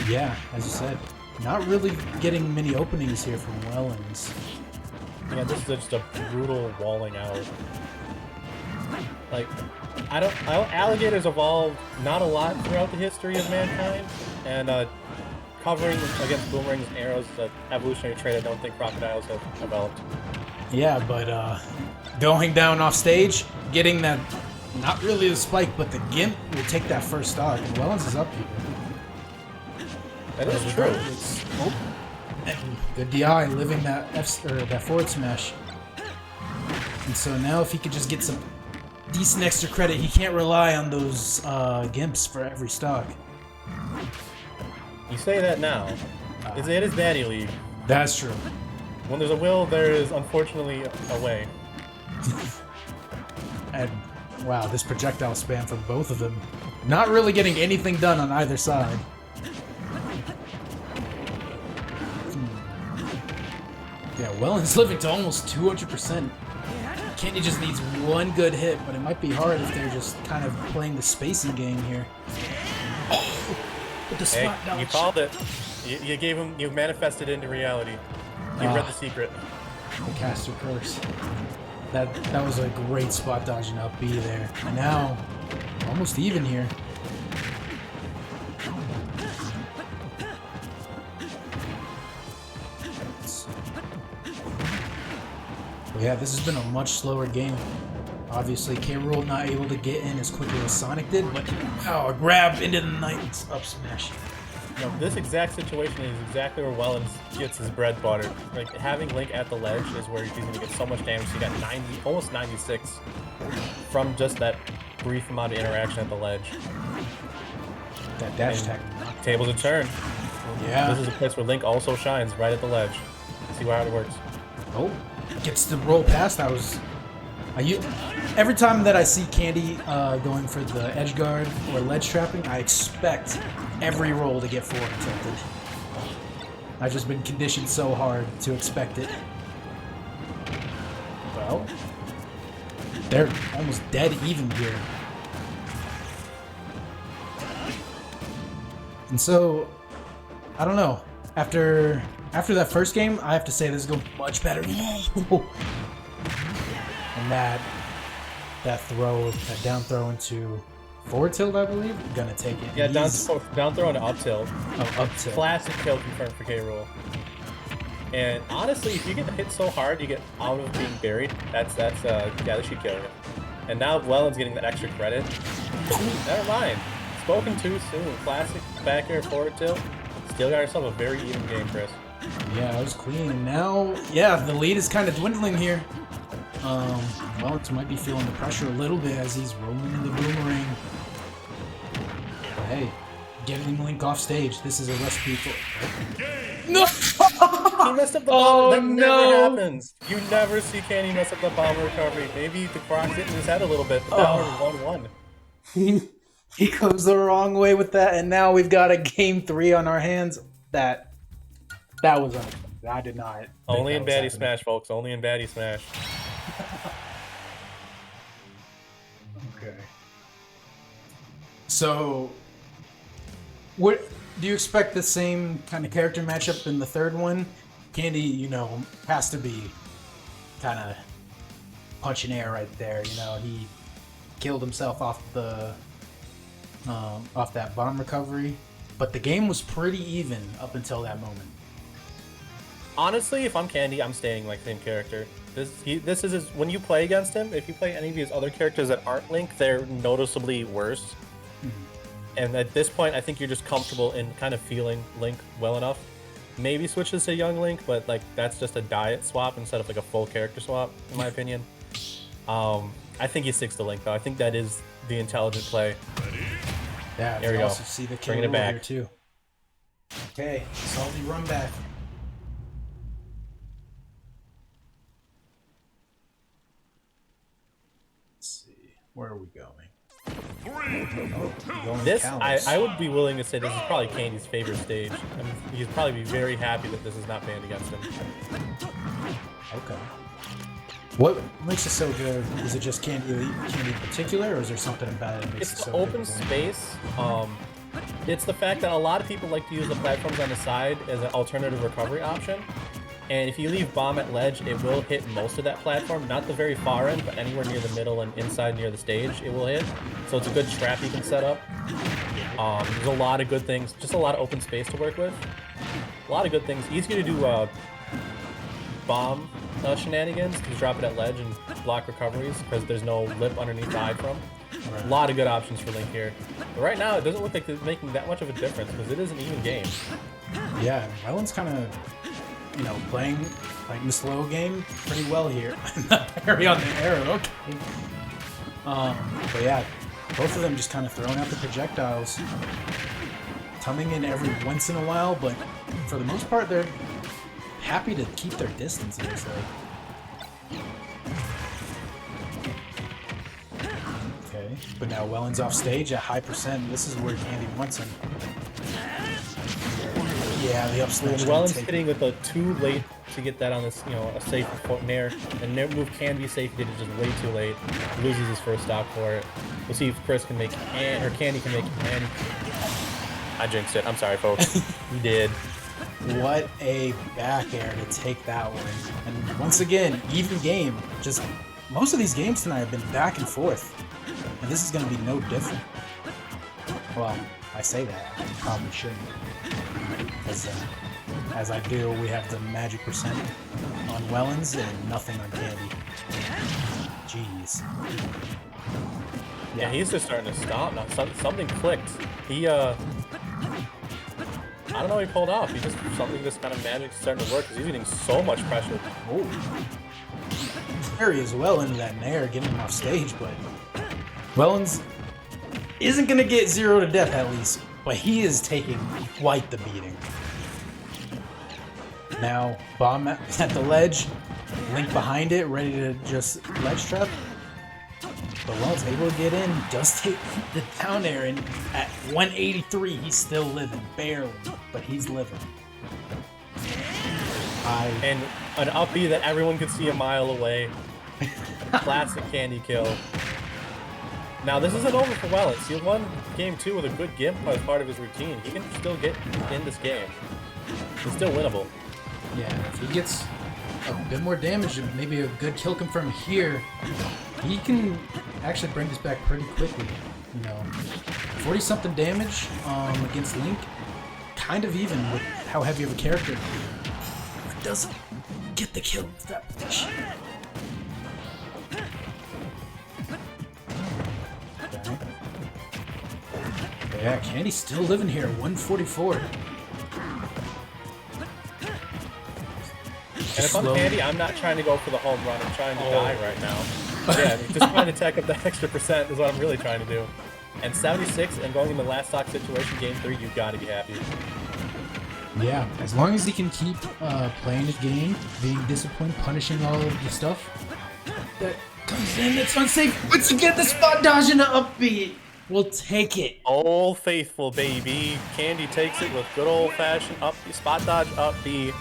Yeah, as you said, not really getting many openings here from Wellens. Yeah, this is just a brutal walling out. Like, alligators evolved not a lot throughout the history of mankind, and covering against boomerangs and arrows, the evolutionary trait I don't think crocodiles have developed. Yeah, but going down off stage, getting that, not really the spike, but the Gimp will take that first stock, and Wellens is up here. That is true. And good DI, living that that forward smash. And so now if he could just get some decent extra credit, he can't rely on those Gimps for every stock. You say that now. It is Baddy League. That's true. When there's a will, there is unfortunately a way. And wow, this projectile spam from both of them. Not really getting anything done on either side. Yeah, Wellens living to almost 200%. Candy just needs one good hit, but it might be hard if they're just kind of playing the spacing game here. Oh, with the spot dodge. You called it. You gave him. You manifested into reality. You read the secret. The caster curse. That was a great spot dodge and up B there. And now, almost even here. Yeah, this has been a much slower game. Obviously, K. Rool not able to get in as quickly as Sonic did, but wow, a grab into the night up smash. You know, this exact situation is exactly where Wellens gets his bread buttered. Like, having Link at the ledge is where he's going to get so much damage. He got 90, almost 96 from just that brief amount of interaction at the ledge. That dash tag. Tables a turn. Yeah. This is a place where Link also shines, right at the ledge. See how it works. Oh, gets to roll past. Every time that I see Candy going for the edge guard or ledge trapping, I expect every roll to get forward tilted. I've just been conditioned so hard to expect it. Well, they're almost dead even here. And so, I don't know. After that first game, I have to say this is going much better. And that throw, that down throw into forward tilt, I believe, gonna take it. Yeah, down throw into up tilt. Oh, up tilt. Classic kill confirmed for K-Rool. And honestly, if you get hit so hard, you get out of being buried. Yeah, this should kill you. And now Welland's getting that extra credit. Never mind. Spoken too soon. Classic back air forward tilt. Still got yourself a very even game, Chris. Yeah, it was clean. And now, yeah, the lead is kind of dwindling here. Welland might be feeling the pressure a little bit as he's rolling in the boomerang. But hey, getting Link off stage. This is a recipe for... No! He messed up the bomb. That never happens. You never see Candy mess up the bomb recovery. Maybe the Croc's hitting his head a little bit, but that was 1-1. He goes the wrong way with that, and now we've got a game 3 on our hands. That was unexpected. I did not. Only in Baddy Smash, folks. Only in Baddy Smash. Okay. So, what do you expect the same kind of character matchup in the third one? Candy, you know, has to be kind of punching air right there. You know, he killed himself off that bomb recovery, but the game was pretty even up until that moment. Honestly, if I'm Candy, I'm staying like same character. This is when you play against him. If you play any of his other characters that aren't Link, they're noticeably worse. And at this point, I think you're just comfortable in kind of feeling Link well enough. Maybe switches to Young Link, but like that's just a diet swap instead of like a full character swap, in my opinion. I think he sticks to Link though. I think that is the intelligent play. Yeah, there we go. Also see the Bringing it back here too. Okay, salty run back. Let's see, where are we going? This, I would be willing to say this is probably Candy's favorite stage. I mean, he'd probably be very happy that this is not banned against him. Okay. What makes it so good? Is it just Candy in particular, or is there something about it that makes it so good? It's the open space. It's the fact that a lot of people like to use the platforms on the side as an alternative recovery option. And if you leave bomb at ledge, it will hit most of that platform. Not the very far end, but anywhere near the middle and inside near the stage, it will hit. So it's a good trap you can set up. There's a lot of good things. Just a lot of open space to work with. A lot of good things. Easy to do bomb shenanigans. You drop it at ledge and block recoveries because there's no lip underneath the eye from. A lot of good options for Link here. But right now, it doesn't look like it's making that much of a difference because it is an even game. Yeah, Welland's kind of, you know, playing the slow game pretty well here. Parry on the arrow, okay. But yeah, both of them just kind of throwing out the projectiles, coming in every once in a while, but for the most part, they're happy to keep their distance, it looks like. Okay, but now Welland's off stage at high percent. This is where Candy wants him. Yeah, the up smash. Welland's hitting with a too late to get that on this, you know, a safe nair. And nair move can be safe, he did it just way too late. He loses his first stock for it. We'll see if Chris can make or Candy can make it. I jinxed it. I'm sorry, folks. He did. What a back air to take that one. And once again, even game. Just most of these games tonight have been back and forth. And this is going to be no different. Well, I say that. I probably shouldn't. As I do, we have the magic percent on Welland's and nothing on Candy. Jeez. Yeah, he's just starting to stop now. Something clicked. He, I don't know what he pulled off. Something just kind of magic starting to work because he's getting so much pressure. Oh. Parry as well into that nair, getting him off stage, but Welland's isn't going to get 0 to death at least, but he is taking quite the beating. Now, bomb at the ledge, Link behind it, ready to just ledge trap. But Welland's able to get in, does take the down air, and at 183, he's still living, barely, but he's living. And an up B that everyone could see a mile away. Classic candy kill. Now this isn't over for Wellens. He won game 2 with a good gimp as part of his routine. He can still get in this game. It's still winnable. Yeah, if he gets a bit more damage and maybe a good kill confirm here, he can actually bring this back pretty quickly. You know, 40-something damage against Link, kind of even with how heavy of a character. But doesn't get the kill with that position. Yeah, Candy's still living here, 144. And if I'm Candy, I'm not trying to go for the home run. I'm trying to die right now. Yeah, just trying to tech up that extra percent is what I'm really trying to do. And 76 and going in the last stock situation, game 3, you've got to be happy. Yeah, as long as he can keep playing his game, being disciplined, punishing all of the stuff that comes in that's unsafe. Once again, the spot dodge and the upbeat. We'll take it. Old faithful, baby. Candy takes it with good old-fashioned up spot dodge up B.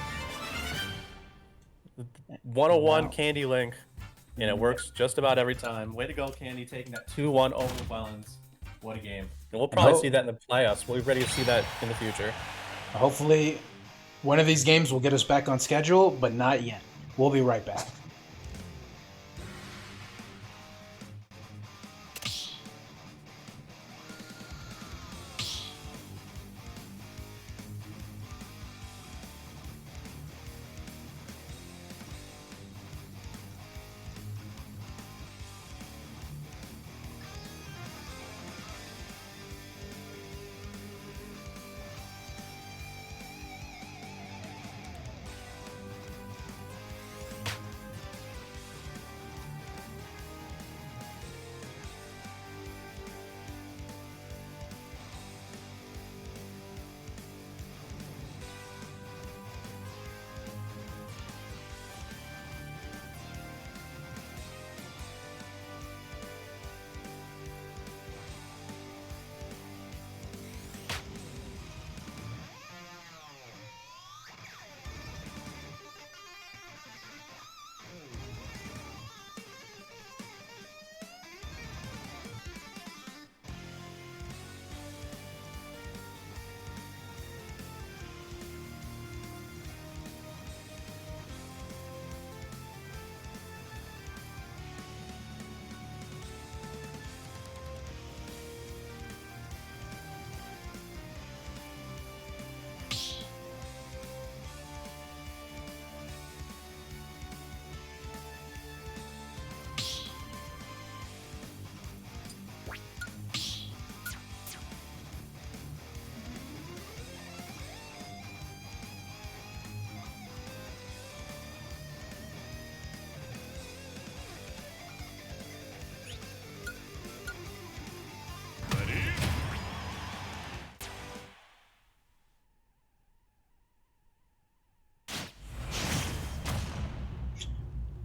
101 Candy Link. And it works just about every time. Way to go, Candy, taking that 2-1 over Wellens. What a game. And we'll probably see that in the playoffs. We'll be ready to see that in the future. Hopefully, one of these games will get us back on schedule, but not yet. We'll be right back.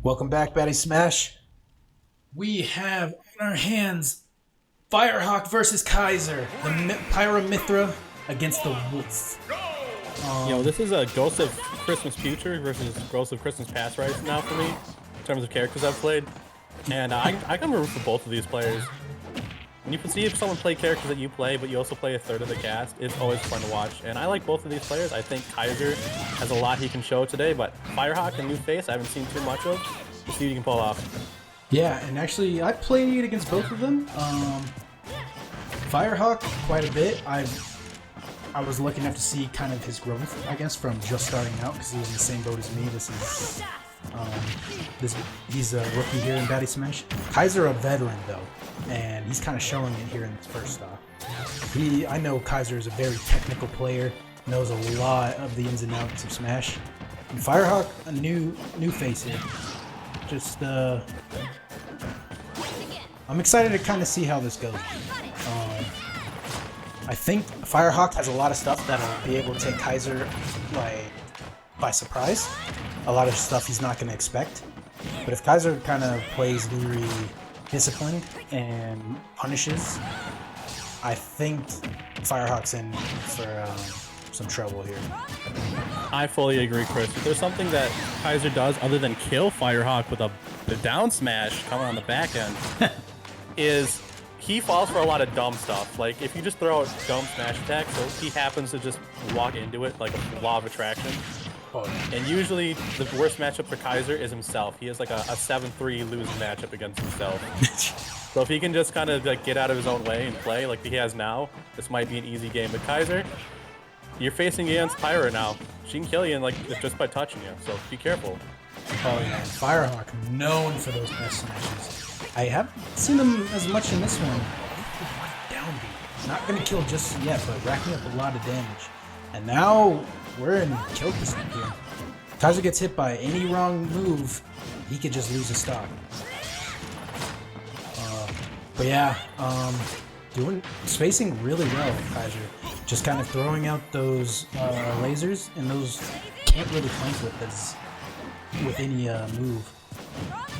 Welcome back, Baddy Smash. We have on our hands Firehawk versus Kaiser, the Pyramithra against the Wolf. This is a Ghost of Christmas Future versus Ghost of Christmas Past right now for me, in terms of characters I've played. And I can root for both of these players. And you can see if someone play characters that you play, but you also play a third of the cast, it's always fun to watch. And I like both of these players. I think Kaiser has a lot he can show today, but Firehawk, a new face I haven't seen too much of. We'll see what he can pull off. Yeah, and actually I played against both of them. Firehawk quite a bit. I was lucky enough to see kind of his growth, I guess, from just starting out, because he was in the same boat as me. He's a rookie here in Baddy Smash. Kaiser a veteran though, and he's kind of showing it here in this first stop. I know Kaiser is a very technical player, knows a lot of the ins and outs of Smash. And Firehawk, a new face here. Just I'm excited to kind of see how this goes. I think Firehawk has a lot of stuff that'll be able to take Kaiser by surprise. A lot of stuff he's not going to expect. But if Kaiser kind of plays very disciplined and punishes, I think Firehawk's in for some trouble here. I fully agree, Chris. If there's something that Kaiser does other than kill Firehawk with the down smash coming on the back end, is he falls for a lot of dumb stuff. Like, if you just throw a dumb smash attack, so he happens to just walk into it like a law of attraction. And usually the worst matchup for Kaiser is himself. He has like a 7-3 losing matchup against himself. So if he can just kind of like get out of his own way and play like he has now, this might be an easy game. But Kaiser, you're facing against Pyra now. She can kill you like just by touching you, so be careful. Oh yeah, Firehawk known for those S smashes. I haven't seen him as much in this one. Down B. Not gonna kill just yet, but racking up a lot of damage. And now we're in kill percent here. Kaiser gets hit by any wrong move, he could just lose a stock. But yeah, spacing really well, Kaiser. Just kind of throwing out those lasers, and those can't really flank with any move.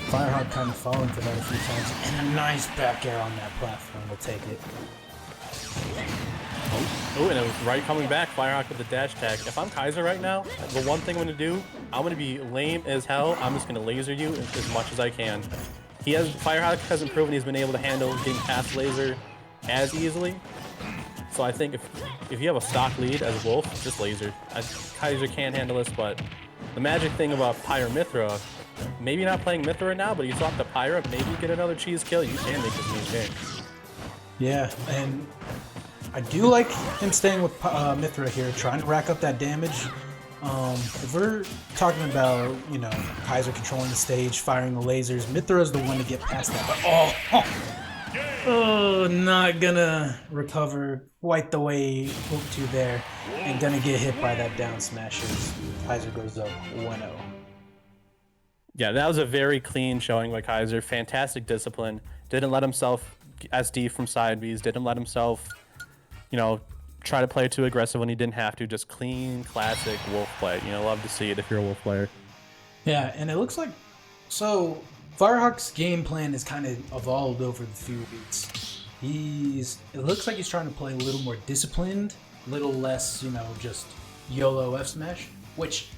Firehawk kind of falling for that a few times, and a nice back air on that platform will take it. Oh, and it was right coming back, Firehawk with the dash tag. If I'm Kaiser right now, the one thing I'm going to do, I'm going to be lame as hell. I'm just going to laser you as much as I can. Firehawk hasn't proven he's been able to handle getting past laser as easily. So I think if you have a stock lead as Wolf, just laser. Kaiser can't handle this, but the magic thing about Pyra Mithra, maybe not playing Mithra now, but you swap to Pyra, maybe get another cheese kill, you can make this new game. Yeah, and I do like him staying with Mithra here, trying to rack up that damage. If we're talking about, you know, Kaiser controlling the stage, firing the lasers, Mithra is the one to get past that. Oh, not gonna recover quite the way he hoped to there, and gonna get hit by that down smash as Kaiser goes up 1-0. Yeah, that was a very clean showing by Kaiser. Fantastic discipline. Didn't let himself SD from side Bs. Didn't let himself, you know, try to play too aggressive when he didn't have to. Just clean, classic Wolf play. You know, love to see it if you're a Wolf player. Yeah, and it looks like... So, Firehawk's game plan has kind of evolved over the few weeks. It looks like he's trying to play a little more disciplined, a little less, you know, just YOLO F smash, which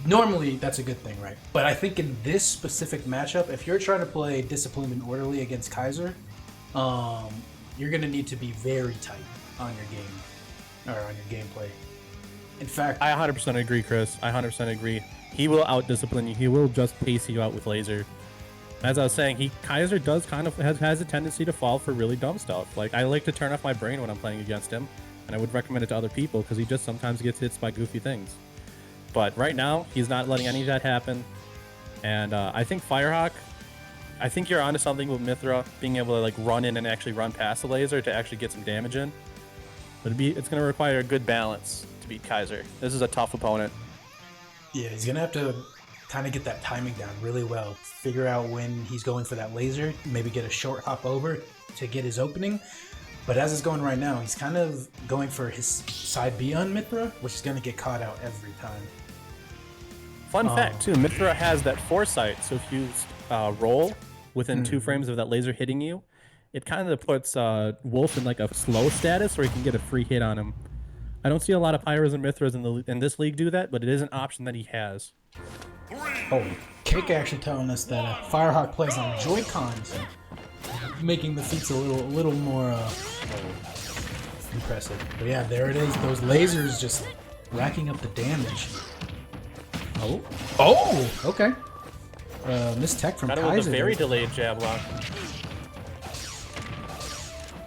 normally that's a good thing, right? But I think in this specific matchup, if you're trying to play disciplined and orderly against Kaiser, you're going to need to be very tight on your game, or on your gameplay. In fact, I 100% agree, Chris. I 100% agree. He will out-discipline you. He will just pace you out with laser. As I was saying, Kaiser does kind of has a tendency to fall for really dumb stuff. Like, I like to turn off my brain when I'm playing against him, and I would recommend it to other people because he just sometimes gets hit by goofy things. But right now, he's not letting any of that happen. And I think Firehawk, I think you're onto something with Mithra being able to like run in and actually run past the laser to actually get some damage in. But it's going to require a good balance to beat Kaiser. This is a tough opponent. Yeah, he's going to have to kind of get that timing down really well. Figure out when he's going for that laser, maybe get a short hop over to get his opening. But as it's going right now, he's kind of going for his side B on Mithra, which is going to get caught out every time. Fun fact, too, Mithra has that foresight, so if you roll within 2 frames of that laser hitting you, it kind of puts Wolf in like a slow status where he can get a free hit on him. I don't see a lot of Pyras and Mithras in this league do that, but it is an option that he has. Oh, Cake actually telling us that Firehawk plays on Joy-Cons, making the feats a little more impressive. But yeah, there it is. Those lasers just racking up the damage. Oh, okay. Miss Tech from Kaiser. Got it with a very delayed jab lock.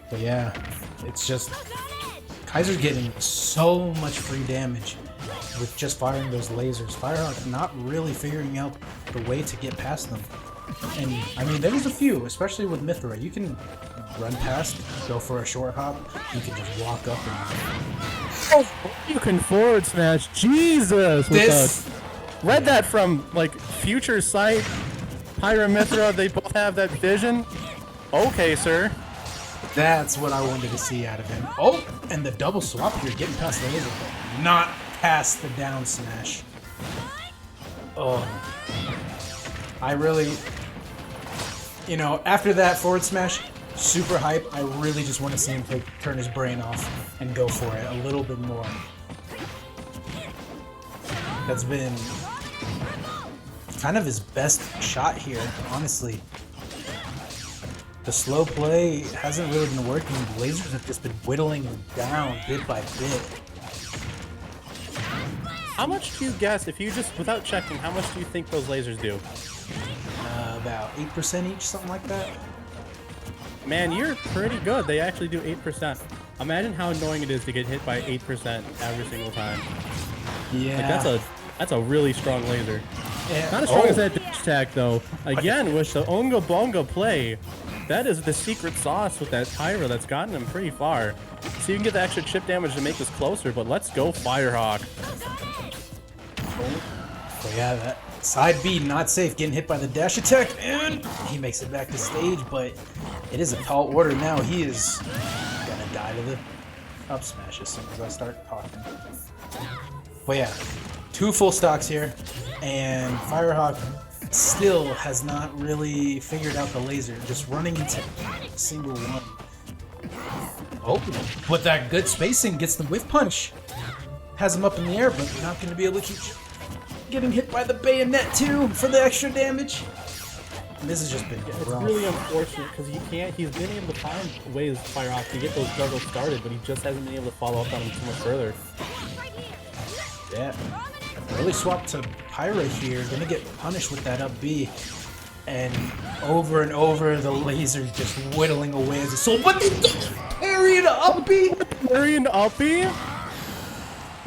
But yeah, it's just Kaiser's getting so much free damage with just firing those lasers. Firehawk not really figuring out the way to get past them. And I mean, there's a few, especially with Mithra. You can run past, go for a short hop. You can just walk up and you can forward smash. Jesus! Read that from like Future Sight, Pyra Mithra. They both have that vision. Okay, sir. That's what I wanted to see out of him. Oh, and the double swap here, getting past the laser, but not past the down smash. Oh. I really, you know, after that forward smash, super hype. I really just want to see him turn his brain off and go for it a little bit more. That's been kind of his best shot here, honestly. The slow play hasn't really been working. The lasers have just been whittling him down bit by bit. How much do you guess, if you just, without checking, how much do you think those lasers do? About 8% each, something like that. Man, you're pretty good. They actually do 8%. Imagine how annoying it is to get hit by 8% every single time. Yeah. Like that's a really strong laser. Yeah. Not as strong as that dash attack though. Again, with the Onga Bonga play, that is the secret sauce with that Pyra that's gotten him pretty far. So you can get the extra chip damage to make this closer, but let's go Firehawk. Oh yeah, that side B not safe, getting hit by the dash attack, and he makes it back to stage, but it is a tall order now. He is gonna die to the up smash as soon as I start talking. But yeah, 2 full stocks here, and Firehawk still has not really figured out the laser, just running into every single one. Oh, but that good spacing gets the whiff punch. Has him up in the air, but not going to be able to keep getting hit by the bayonet too for the extra damage. And this has just been It's rough. really unfortunate because he's been able to find ways, Firehawk, to get those juggles started, but he just hasn't been able to follow up on them too much further. Yeah. Really swapped to Pyra here. Gonna get punished with that up B. And over the laser just whittling away as a soul. But they parry the up B! Parry into up B?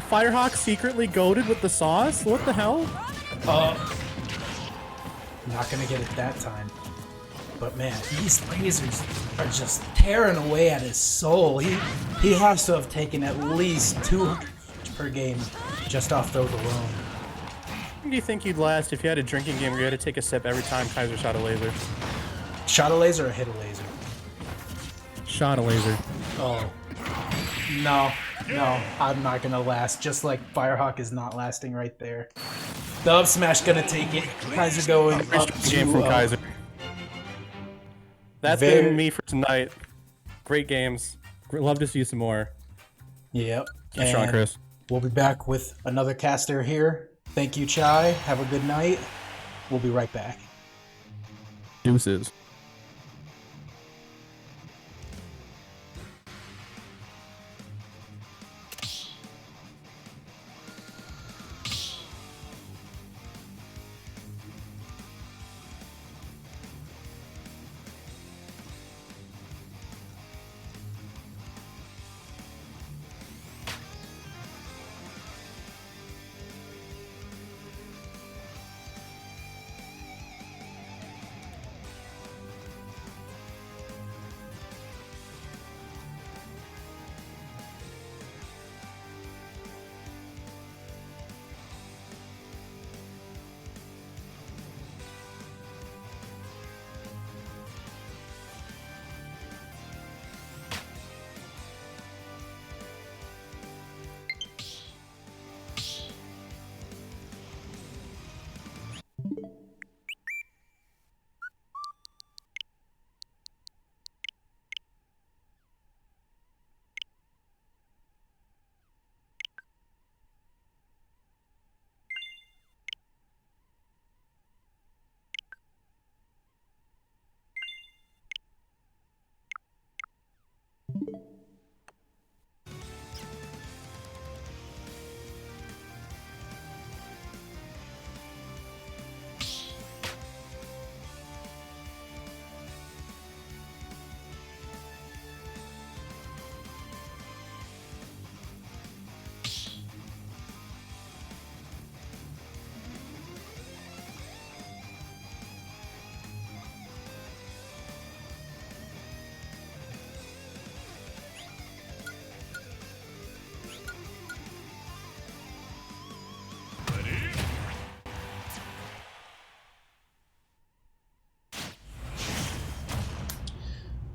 Firehawk secretly goaded with the sauce? What the hell? Not gonna get it that time. But man, these lasers are just tearing away at his soul. He has to have taken at least 200 per game just off those alone. How long do you think you'd last if you had a drinking game where you had to take a sip every time Kaiser shot a laser? Shot a laser or hit a laser? Shot a laser. Oh. No, I'm not gonna last. Just like Firehawk is not lasting right there. The up smash gonna take it. Kaiser going up Game from Kaiser. That's been me for tonight. Great games. Love to see some more. Yep. Keep strong, Chris. We'll be back with another caster here. Thank you, Chai. Have a good night. We'll be right back. Deuces.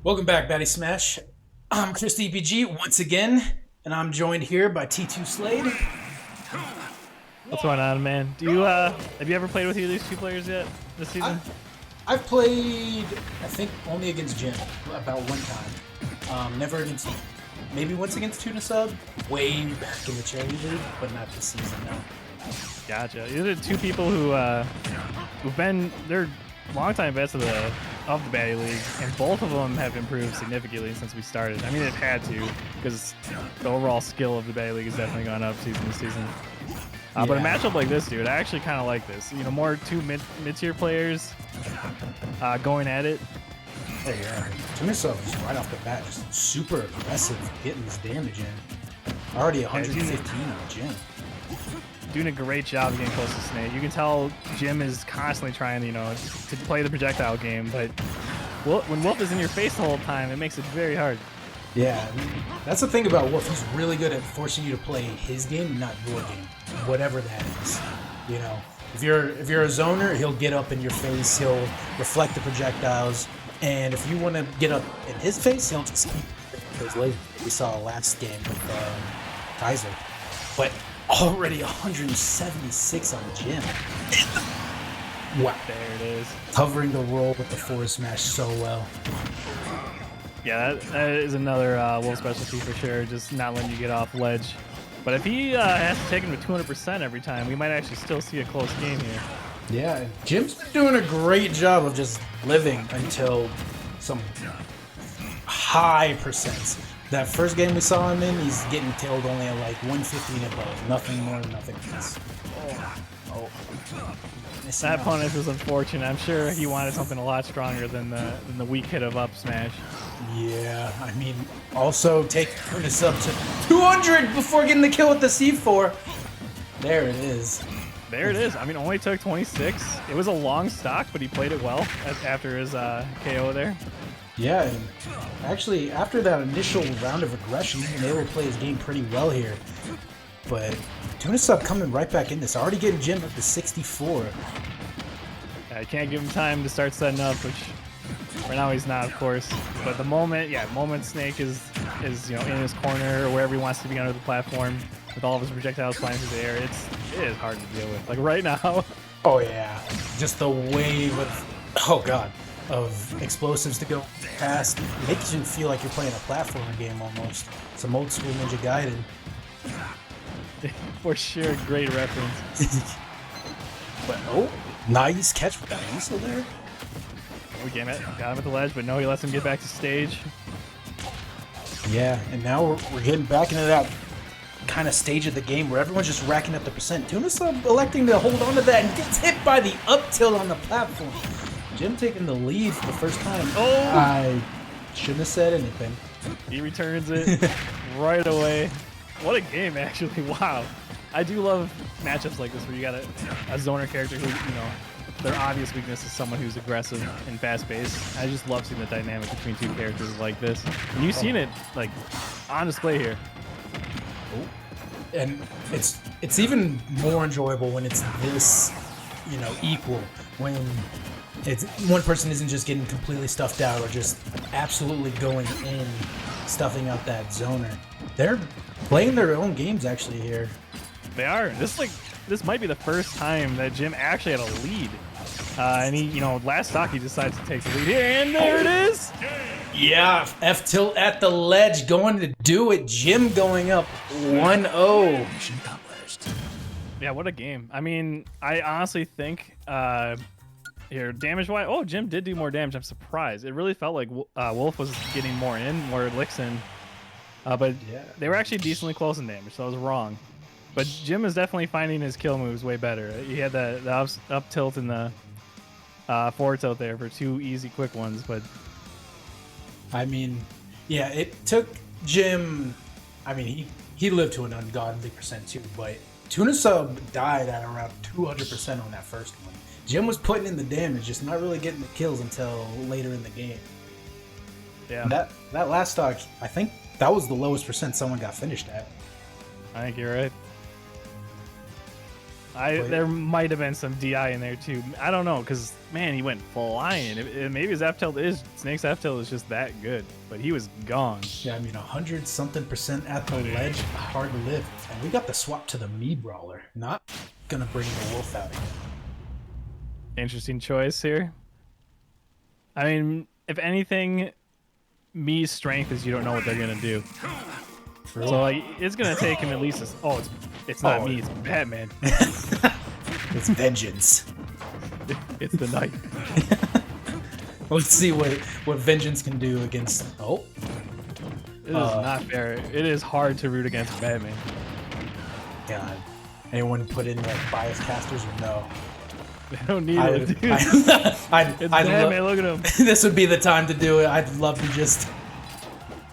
Welcome back, Baddy Smash. I'm Chris DPG once again, and I'm joined here by T2 Slade. What's going on, man? Do you have you ever played with either of these two players yet this season? I've played, I think, only against Jim about one time. Never against, maybe once against Tuna Sub, way back in the charity league, but not this season, no. Gotcha. These are two people who've been they're longtime vets of the Baddy League, and both of them have improved significantly since we started. I mean, they've had to, because the overall skill of the Baddy League has definitely gone up season to season. But a matchup like this, dude, I actually kind of like this. You know, more two mid-tier players going at it. Oh yeah, Tunisov is right off the bat just super aggressive, getting his damage in. Already 115 on Jim. Doing a great job of getting close to Snake. You can tell Jim is constantly trying, you know, to play the projectile game, but when Wolf is in your face the whole time, it makes it very hard. Yeah, that's the thing about Wolf. He's really good at forcing you to play his game, not your game, whatever that is. You know, if you're a zoner, he'll get up in your face, he'll reflect the projectiles, and if you want to get up in his face, he'll just keep those lasers. We saw last game with Kaiser, but already 176 on Jim. Wow, there it is. Covering the roll with the forward smash so well. Yeah, that is another Wolf specialty for sure, just not letting you get off ledge. But if he has to take him to 200% every time, we might actually still see a close game here. Yeah, Jim's been doing a great job of just living until some high percents. That first game we saw him in, he's getting killed only at like 150 and above. Nothing more, nothing less. Oh. That punish was unfortunate. I'm sure he wanted something a lot stronger than the weak hit of up smash. Yeah, I mean, also take this up to 200 before getting the kill with the C4. There it is. There it is. I mean, only took 26. It was a long stock, but he played it well after his KO there. Yeah, and actually, after that initial round of aggression, he's been able to play his game pretty well here. But Tunisub coming right back in this, already getting Jim up to 64. I can't give him time to start setting up, which right now he's not, of course. But the moment Snake is you know, in his corner or wherever he wants to be under the platform with all of his projectiles flying through the air, it is hard to deal with. Like right now. Oh yeah, just the wave of explosives to go past. It makes you feel like you're playing a platformer game almost. Some old school Ninja Gaiden. For sure, great reference. But oh, nice catch with that missile there. We got him at the ledge, but no, he lets him get back to stage. Yeah, and now we're getting back into that kind of stage of the game where everyone's just racking up the percent. Tunisub electing to hold on to that and gets hit by the up tilt on the platform. Jim taking the lead for the first time. Oh! I shouldn't have said anything. He returns it right away. What a game, actually. Wow. I do love matchups like this where you got a zoner character who, you know, their obvious weakness is someone who's aggressive and fast-paced. I just love seeing the dynamic between two characters like this. And you've seen it, like, on display here. And it's even more enjoyable when it's this, you know, equal. When it's one person isn't just getting completely stuffed out or just absolutely going in, stuffing out that zoner. They're playing their own games actually here. They are. This might be the first time that Jim actually had a lead. And he, you know, last stock he decides to take the lead here, and there it is. Yeah, F tilt at the ledge, going to do it. Jim going up 1-0. Yeah, what a game. I mean, I honestly think here, damage-wise, oh, Jim did do more damage. I'm surprised. It really felt like Wolf was getting more licks in. But Yeah. they were actually decently close in damage, so I was wrong. But Jim is definitely finding his kill moves way better. He had the up tilt and the forward tilt there for two easy, quick ones. But I mean, yeah, it took Jim. I mean, he lived to an ungodly percent too, but Tunisub died at around 200% on that first one. Jim was putting in the damage, just not really getting the kills until later in the game. yeah, And that last stock, I think that was the lowest percent someone got finished at. I think you're right. There might have been some DI in there too. I don't know, because man, he went flying. Maybe his F tilt Snake's F tilt is just that good, but he was gone. Yeah, I mean 100-something% at the ledge, hard to live. And we got the swap to the me brawler. Not gonna bring the wolf out again. Interesting choice here. I mean, if anything, Me's strength is you don't know what they're gonna do. So like, it's gonna take him at least. It's not me, it's Batman. It's vengeance. It's the night. Let's see what vengeance can do against. Oh, It is not fair. It is hard to root against Batman. God. Anyone put in like bias casters or no? They don't need I it, would, dude. I'd It's I'd Batman, look at him. this would be the time to do it. I'd love to just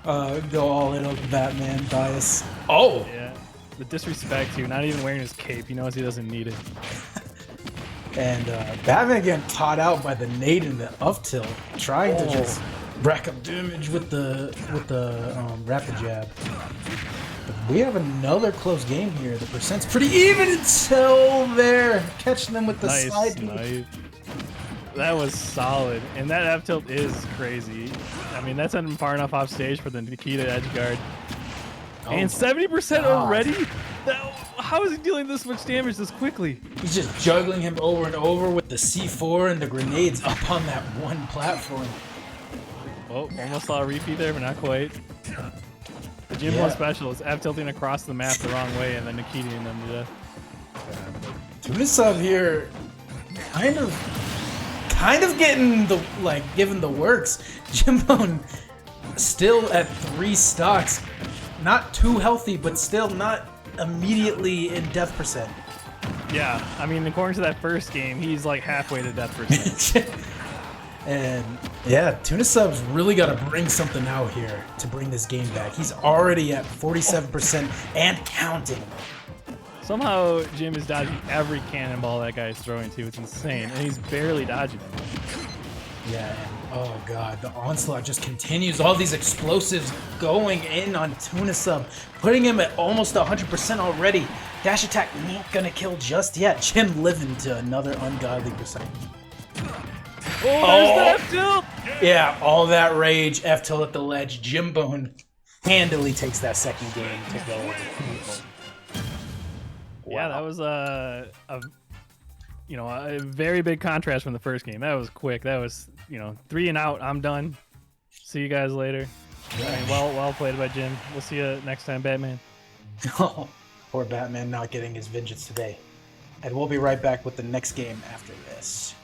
go all in on Batman bias. Oh, Yeah. The disrespect too. Not even wearing his cape. He knows he doesn't need it. and Batman getting caught out by the nade and the up tilt, trying to just rack up damage with the rapid jab. But we have another close game here. The percent's pretty even until they're catching them with the Nice, side. nice. That was solid. And that F tilt is crazy. I mean, that's not far enough off stage for the Nikita edge guard. And 70% already? How is he dealing this much damage this quickly? He's just juggling him over and over with the C4 and the grenades up on that one platform. Oh, almost saw a repeat there, but not quite. The Jim Yeah. 1 special is F tilting across the map the wrong way and then Nikitaing them to death. Tunisov here kind of getting the given the works. Jimbone still at 3 stocks. Not too healthy, but still not immediately in death percent. Yeah, I mean, according to that first game, he's like halfway to death percent. And yeah, Tunisub's really got to bring something out here to bring this game back. He's already at 47% and counting. Somehow, Jim is dodging every cannonball that guy's throwing to. It's insane, and he's barely dodging them. Yeah, and oh god, the onslaught just continues. All these explosives going in on Tunisub, putting him at almost 100% already. Dash attack not gonna kill just yet. Jim living to another ungodly percent. Oh, there's the F tilt! Yeah, all that rage, F tilt at the ledge. Jimbone handily takes that second game to go. Yeah, that was a very big contrast from the first game. That was quick. That was 3 and out. I'm done. See you guys later. I mean, well played by Jim. We'll see you next time, Batman. Oh, poor Batman not getting his vengeance today. And we'll be right back with the next game after this.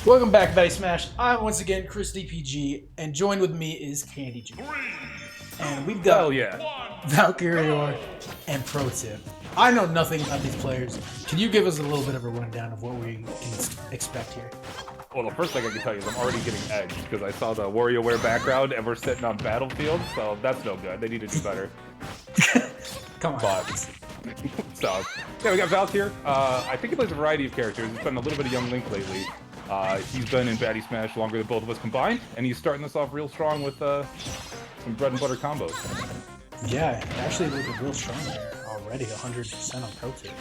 Welcome back, Baddy Smash. I'm once again Chris DPG, and joined with me is Candy G. And we've got Valkyrior and Pro Tip. I know nothing about these players. Can you give us a little bit of a rundown of what we can expect here? Well, the first thing I can tell you is I'm already getting edged because I saw the WarioWare background and we're sitting on Battlefield, so that's no good. They need to do better. Come on. But, so, yeah, we got Valk here. I think he plays a variety of characters. He's been a little bit of Young Link lately. He's been in Baddy Smash longer than both of us combined, and he's starting this off real strong with some bread and butter combos. Yeah, actually looking real strong there already, 100% on Pro Tip.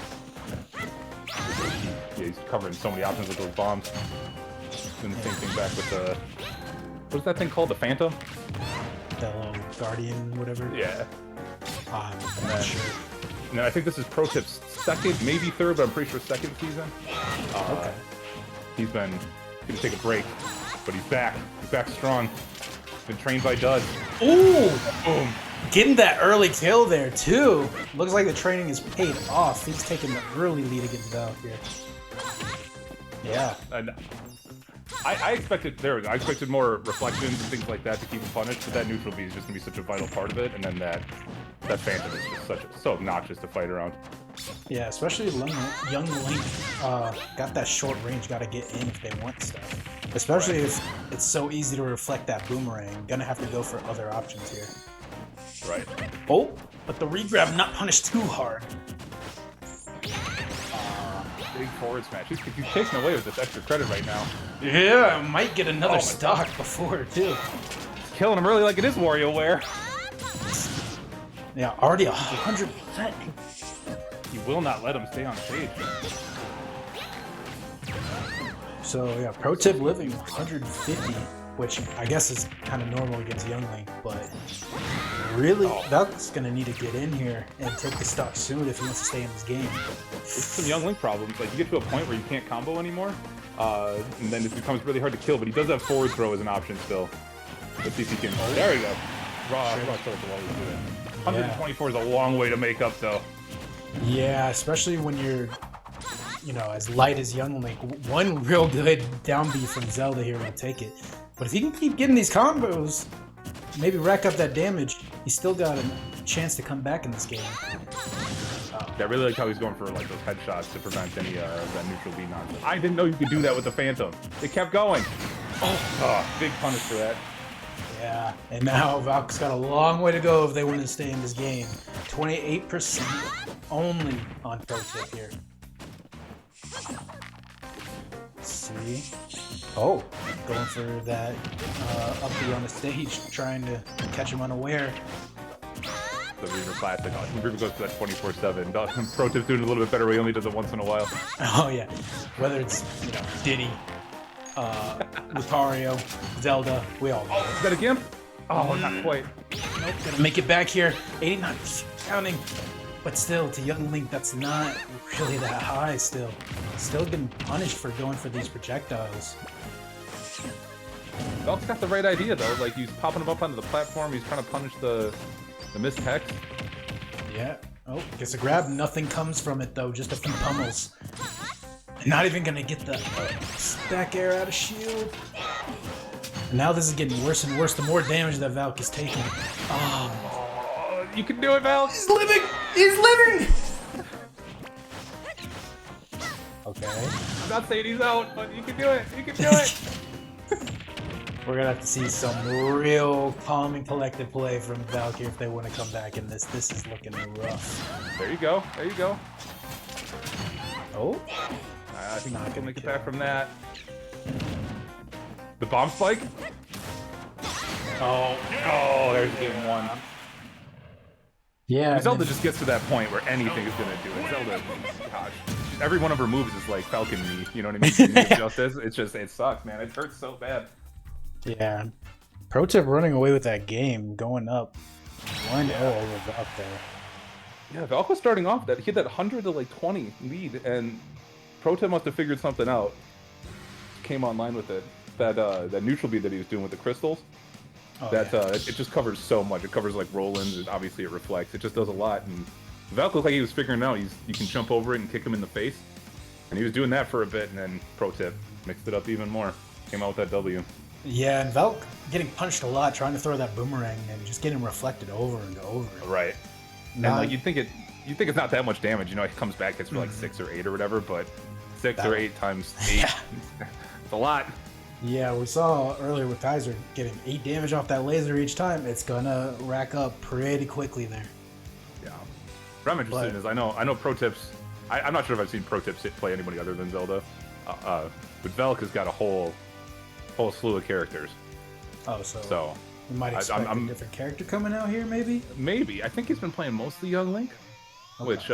Yeah, he's covering so many options with those bombs. Doing the same thing back with the... What's that thing called? The Phantom? The little Guardian, whatever. Yeah. I'm not sure. And then I think this is Pro Tip's second, maybe third, but I'm pretty sure second season. Okay. He's been gonna take a break, but he's back. He's back strong. Been trained by Dud. Ooh! Boom. Getting that early kill there, too. Looks like the training is paid off. He's taking the early lead against Valk here. Yeah. And I expected I expected more reflections and things like that to keep him punished, but that neutral B is just gonna be such a vital part of it, and then that Phantom is just so obnoxious to fight around. Yeah, especially young Link got that short range, gotta get in if they want stuff. Especially if it's so easy to reflect that boomerang. Gonna have to go for other options here. Right. Oh, but the regrab not punished too hard. Big forward smash. He's taking away with this extra credit right now. Yeah, might get another stock before, too. He's killing him really like it is WarioWare. Yeah, already 100%. He will not let him stay on stage. So yeah, Pro Tip living 150, which I guess is kind of normal against Young Link, but really, Valk's gonna need to get in here and take the stock soon if he wants to stay in this game. It's some Young Link problems. Like, you get to a point where you can't combo anymore, and then it becomes really hard to kill, but he does have forward throw as an option still. Let's see if he can... There we go. Raw throw while he's doing it. 124 is a long way to make up, though. Yeah, especially when you're, you know, as light as Young Link. One real good down B from Zelda here will take it. But if he can keep getting these combos, maybe rack up that damage, he's still got a chance to come back in this game. Yeah, I really like how he's going for like those headshots to prevent any that neutral B nonsense. I didn't know you could do that with the Phantom. It kept going. Oh, big punish for that. Yeah, and now Valk's got a long way to go if they want to stay in this game. 28% only on Pro Tip here. Let's see. Oh, going for that up B on the stage, trying to catch him unaware. The Reaver classic. Reaver goes to that 24/7. Pro Tip's doing it a little bit better. He only does it once in a while. Oh yeah, whether it's, you know, Diddy, Lucario, Zelda, we all know. Is that a Gimp? Oh, not quite. Nope, gonna make it back here. 89% counting. But still, to Young Link, that's not really that high still. Still getting punished for going for these projectiles. Valk's got the right idea, though. Like, he's popping him up onto the platform. He's trying to punish the missed hex. Yeah. Oh, gets a grab. Nothing comes from it, though. Just a few pummels. Not even gonna get the stack air out of shield. And now this is getting worse and worse the more damage that Valk is taking. Oh, you can do it, Valk! He's living! He's living! Okay. I'm not saying he's out, but you can do it! You can do it! We're gonna have to see some real calm and collected play from Valk here if they want to come back in this. This is looking rough. There you go. There you go. Oh. I think I can make it back from that. The bomb spike? Oh, there's game one. Yeah. Zelda just gets to that point where anything is gonna do it. Zelda, gosh, every one of her moves is like Falcon me. You know what I mean? To do justice. It's just, it sucks, man. It hurts so bad. Yeah. Pro Tip running away with that game, going up 1-0 over Valk there. Yeah, Valk was starting off that he had that 100 to like 20 lead, and Pro Tip must have figured something out. Came online with it. That neutral bead that he was doing with the crystals. Oh, it just covers so much. It covers like roll-ins, and obviously it reflects. It just does a lot. And Valk looked like he was figuring out you can jump over it and kick him in the face. And he was doing that for a bit, and then pro tip, mixed it up even more. Came out with that W. Yeah, and Velk getting punched a lot, trying to throw that boomerang and just getting reflected over and over. Right. Not- And like you'd think it's not that much damage, you know, it comes back, hits for like 6 or 8 or whatever, but 6 or 8 times 8, it's a lot. Yeah, we saw earlier with Kaiser getting 8 damage off that laser each time. It's gonna rack up pretty quickly there. Yeah. What I'm interested in is I know pro tips. I'm not sure if I've seen pro tips play anybody other than Zelda, but Velk has got a whole slew of characters. Oh, so So we might expect a different character coming out here, maybe? maybe I think he's been playing mostly Young Link, which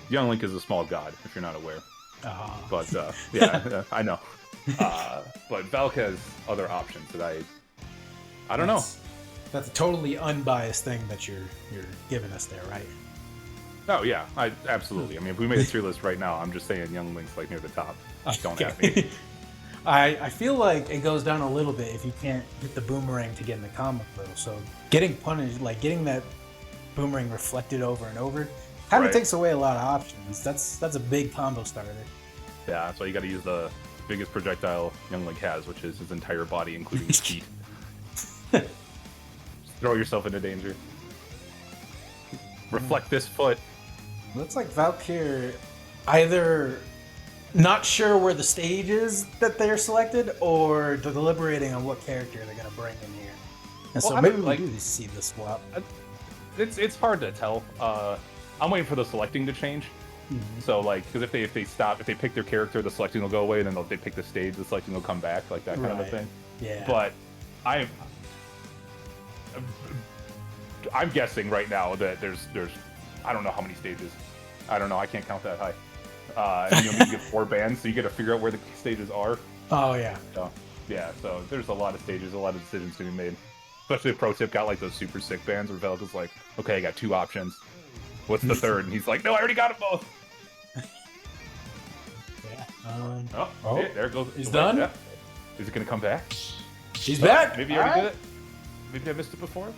Young Link is a small god if you're not aware. But yeah, I know. But Velk has other options that I don't know. That's a totally unbiased thing that you're giving us there, right? Oh yeah, absolutely. I mean, if we made a tier list right now, I'm just saying Young Link's like near the top. Don't at me. I feel like it goes down a little bit if you can't hit the boomerang to get in the combo though. So getting punished, like getting that boomerang reflected over and over, kind of takes away a lot of options. That's a big combo starter. Yeah, that's why you got to use the biggest projectile Young Link has, which is his entire body, including his feet. Just throw yourself into danger. Reflect this foot. Looks like Valk here either not sure where the stage is that they're selected, or they're deliberating on what character they're going to bring in here. And so maybe we do see the swap. It's hard to tell. I'm waiting for the selecting to change. So like, because if they pick their character, the selecting will go away, and then if they pick the stage, the selecting will come back, like that kind of a thing. Yeah. But I'm guessing right now that there's I don't know how many stages. I don't know. I can't count that high. And you get 4 bands, so you got to figure out where the stages are. Oh yeah. So, yeah. So there's a lot of stages, a lot of decisions to be made. Especially if Pro Tip got like those super sick bands where Velk is like, okay, I got 2 options. What's the third? And he's like, no, I already got them both. Yeah. Oh, there it goes. He's done? Yeah. Is it gonna come back? He's back. Maybe you already did it. Maybe I missed it before.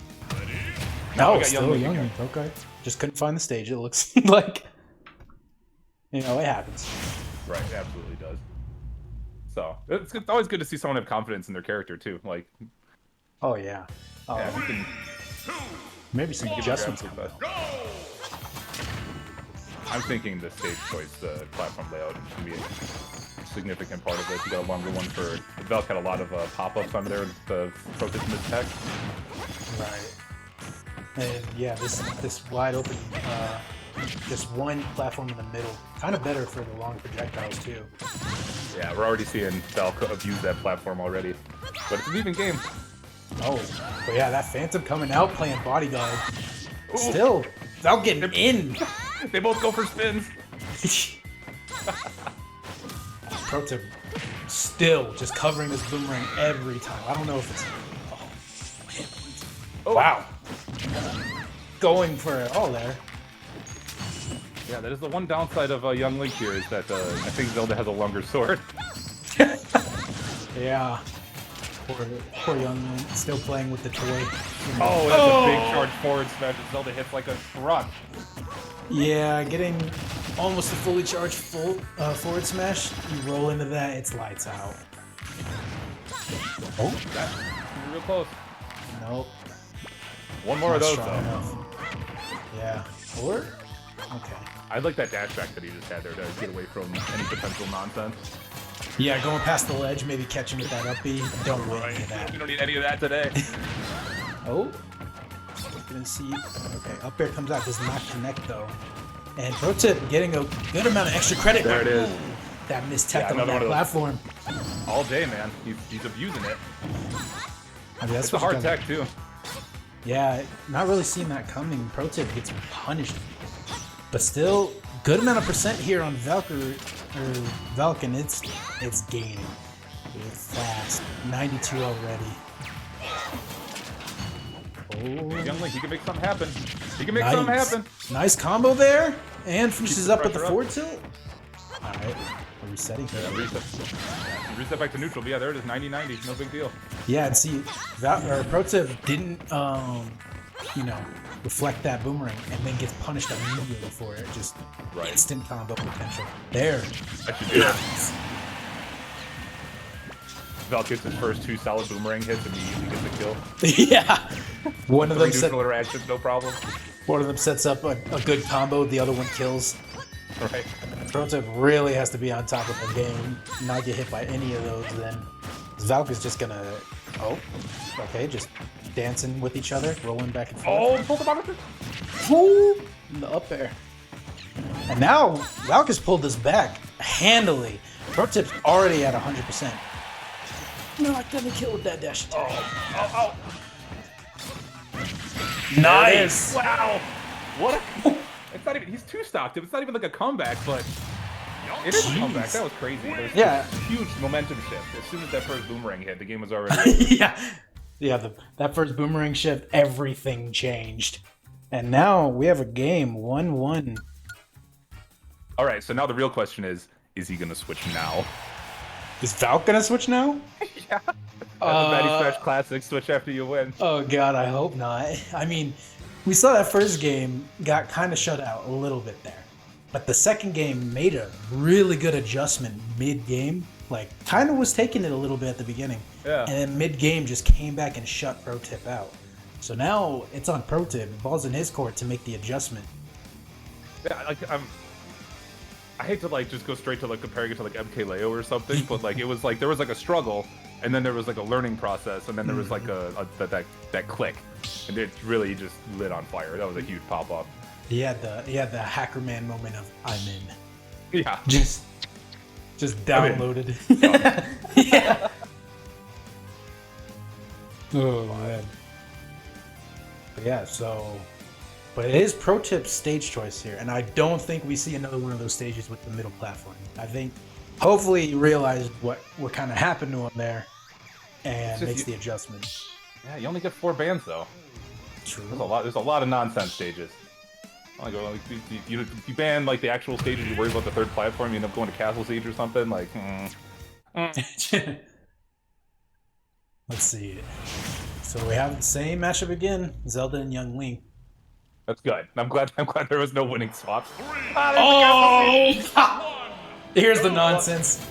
No, we got still Young young. Link. Okay. Just couldn't find the stage. It looks like, it happens. Right, it absolutely does. So it's always good to see someone have confidence in their character too. Like, Oh yeah. Oh, yeah, we can maybe some adjustments. give it a grab. I'm thinking the stage choice, the platform layout, should be a significant part of it. You got a longer one for Velk had a lot of pop-ups on there. The focus mid-tech. Right. And yeah, this wide open, just one platform in the middle, kind of better for the long projectiles too. Yeah, we're already seeing Velk abuse that platform already, but it's an even game. Oh, but yeah, that Phantom coming out playing bodyguard. Ooh. Still, without getting in. They both go for spins. Pro tip, still just covering this boomerang every time. I don't know if it's. Oh. Wow. Going for it all there. Yeah, that is the one downside of Young Link here, is that I think Zelda has a longer sword. Yeah. Poor young man, still playing with the toy. Oh, that's a big charge forward smash that Zelda hits like a truck. Yeah, getting almost a fully charged forward smash. You roll into that, it's lights out. Oh, That's real close. nope. One more of Not those, strong though. enough. Yeah. Or? Okay. I like that dash back that he just had there to get away from any potential nonsense. Yeah, going past the ledge, maybe catching with that up B. Don't win any of that. We don't need any of that today. Oh. Gonna see. Okay, up air comes out. Does not connect though. And pro tip, getting a good amount of extra credit. There it is. That missed tech Yeah, on that another one of platform. All day, man. He's abusing it. I mean, that's It's a what you hard gotta- tech, too. Yeah, not really seeing that coming. Pro tip gets punished. But still, good amount of percent here on Valkyrie, or Valk, and it's gaining. It's fast. 92 already. Oh, Young Link, he can make something happen. He can make something happen. Nice combo there, and finishes the up with the pressure up. forward tilt. All right, we're resetting. Yeah, reset back to neutral. But yeah, there it is, 90-90. No big deal. Yeah, and see, Pro Tip didn't, reflect that boomerang, and then gets punished immediately for it. Just Right. instant combo potential. There. That should do it. Valk gets his first 2 solid boomerang hits and immediately gets a kill. Yeah. One of 3 them set, neutral interactions, no problem. one of them sets up a good combo. The other one kills. Right. Protip really has to be on top of the game, not get hit by any of those. Then Valk is just gonna. Oh, okay, just dancing with each other, rolling back and forth. Oh, pulled him out of it. Oh, the up air. And now Valk has pulled this back handily. Protip's already at 100%. Not gonna kill with that dash attack. Oh. Nice. Wow. What a... It's not even... He's 2-stocked. It's not even like a comeback, but... It is a comeback. That was crazy. There's Yeah. a huge momentum shift. As soon as that first boomerang hit, the game was already... Yeah, that first boomerang shift, everything changed. And now we have a game, 1-1. All right, so now the real question is he going to switch now? Is Valk gonna switch now? Yeah. That's a Baddy Smash Classic, switch after you win. Oh god, I hope not. I mean, we saw that first game got kind of shut out a little bit there. But the second game made a really good adjustment mid-game. Like, kind of was taking it a little bit at the beginning. Yeah. And then mid-game just came back and shut Protip out. So now it's on Protip. Ball's in his court to make the adjustment. Yeah, like, I hate to like just go straight to like comparing it to like MKLeo or something, but like it was like there was like a struggle, and then there was like a learning process, and then there was like that click, and it really just lit on fire. That was a huge pop up. He had the hacker man moment of I'm in. Yeah. Just downloaded. Yeah. Oh man. But yeah, but it is Protip's stage choice here, and I don't think we see another one of those stages with the middle platform. I think hopefully he realized what kind of happened to him there, and makes the adjustment. Yeah, you only get 4 bans though. True. There's a lot of nonsense stages. Like, you ban like the actual stages, you worry about the third platform, you end up going to Castle Siege or something. Like, Let's see. So we have the same matchup again, Zelda and Young Link. that's good. I'm glad there was no winning swap. Oh! Here's the nonsense.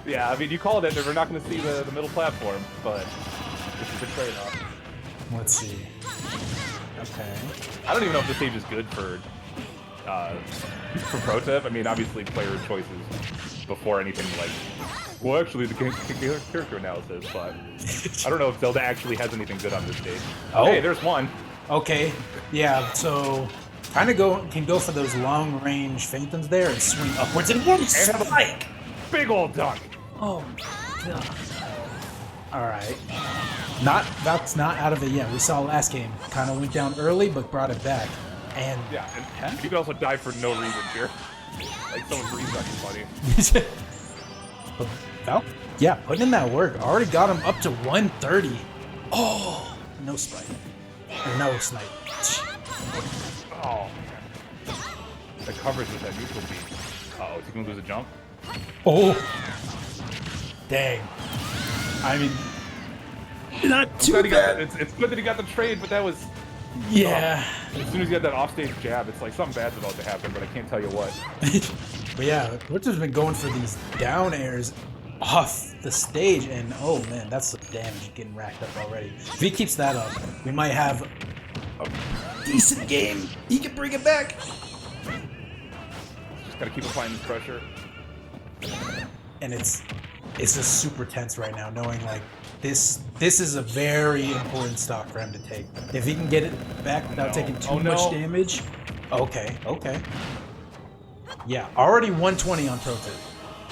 Yeah, I mean, you called it, and we're not going to see the middle platform, but this is a trade-off. Let's see. Okay. I don't even know if this stage is good for Protip. I mean, obviously player choices before anything like... Well, actually, the character analysis, but I don't know if Zelda actually has anything good on this stage. Oh. Hey, there's one. Okay. Yeah, so kind of can go for those long range phantoms there and swing upwards and one spike. Big old dunk. Oh my god. Alright. That's not out of it yet. We saw last game. Kind of went down early, but brought it back. And Yeah, and you can also die for no reason here. Like, someone breathes like funny. but Valk, yeah, putting in that work. Already got him up to 130. Oh, no spike. Or no snipe. Oh, man. The coverage with that neutral beat. Uh-oh, is he going to lose a jump? Oh. Dang. I mean, not too bad. It's good that he got the trade, but that was... Yeah. As soon as he had that offstage jab, it's like something bad's about to happen, but I can't tell you what. But yeah, Richard's been going for these down airs off the stage, and oh man, that's some damage getting racked up already. If he keeps that up, we might have a decent game. He can bring it back. Just gotta keep applying this pressure. And it's just super tense right now, knowing like this is a very important stock for him to take. If he can get it back without taking too much damage, okay. Yeah, already 120 on Pro Tip.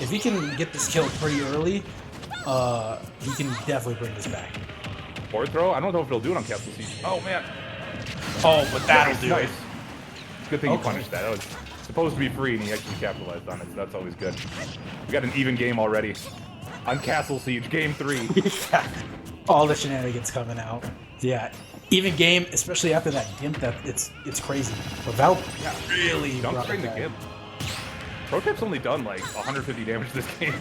If he can get this kill pretty early, he can definitely bring this back. Forward throw? I don't know if it'll do it on Castle Siege. Oh, man. Oh, but that'll do Nice. it. It's a good thing he punished that. That was supposed to be free, and he actually capitalized on it, so that's always good. We got an even game already. On Castle Siege, game 3. All the shenanigans coming out. Yeah, even game, especially after that gimp. That it's crazy. But Val really Don't brought train it the back. gimp. Protip's only done like 150 damage this game.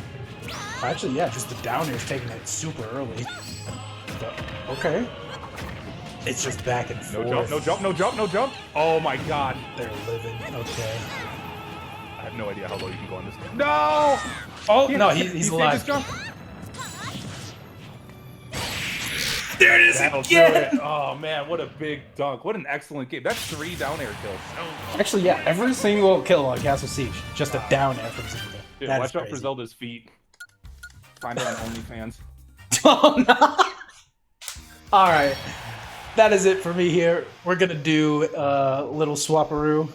Actually, yeah, just the down air's taking it super early. But, okay. It's just back and No forth. jump, no jump, no jump, no jump. Oh my god. They're living. Okay. I have no idea how low you can go on this game. No! Oh, He- no, he he's saved alive. his jump. There it is That'll do again! it. Oh man, what a big dunk. What an excellent game. That's 3 down air kills. Actually, yeah, every single kill on Castle Siege, just a down air from Zelda. Dude, That watch is out for crazy. Zelda's feet. Find her on OnlyFans. Oh, no. All right. That is it for me here. We're going to do a little swaparoo.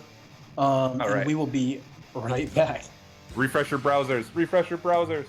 And right. we will be right back. Refresh your browsers. Refresh your browsers.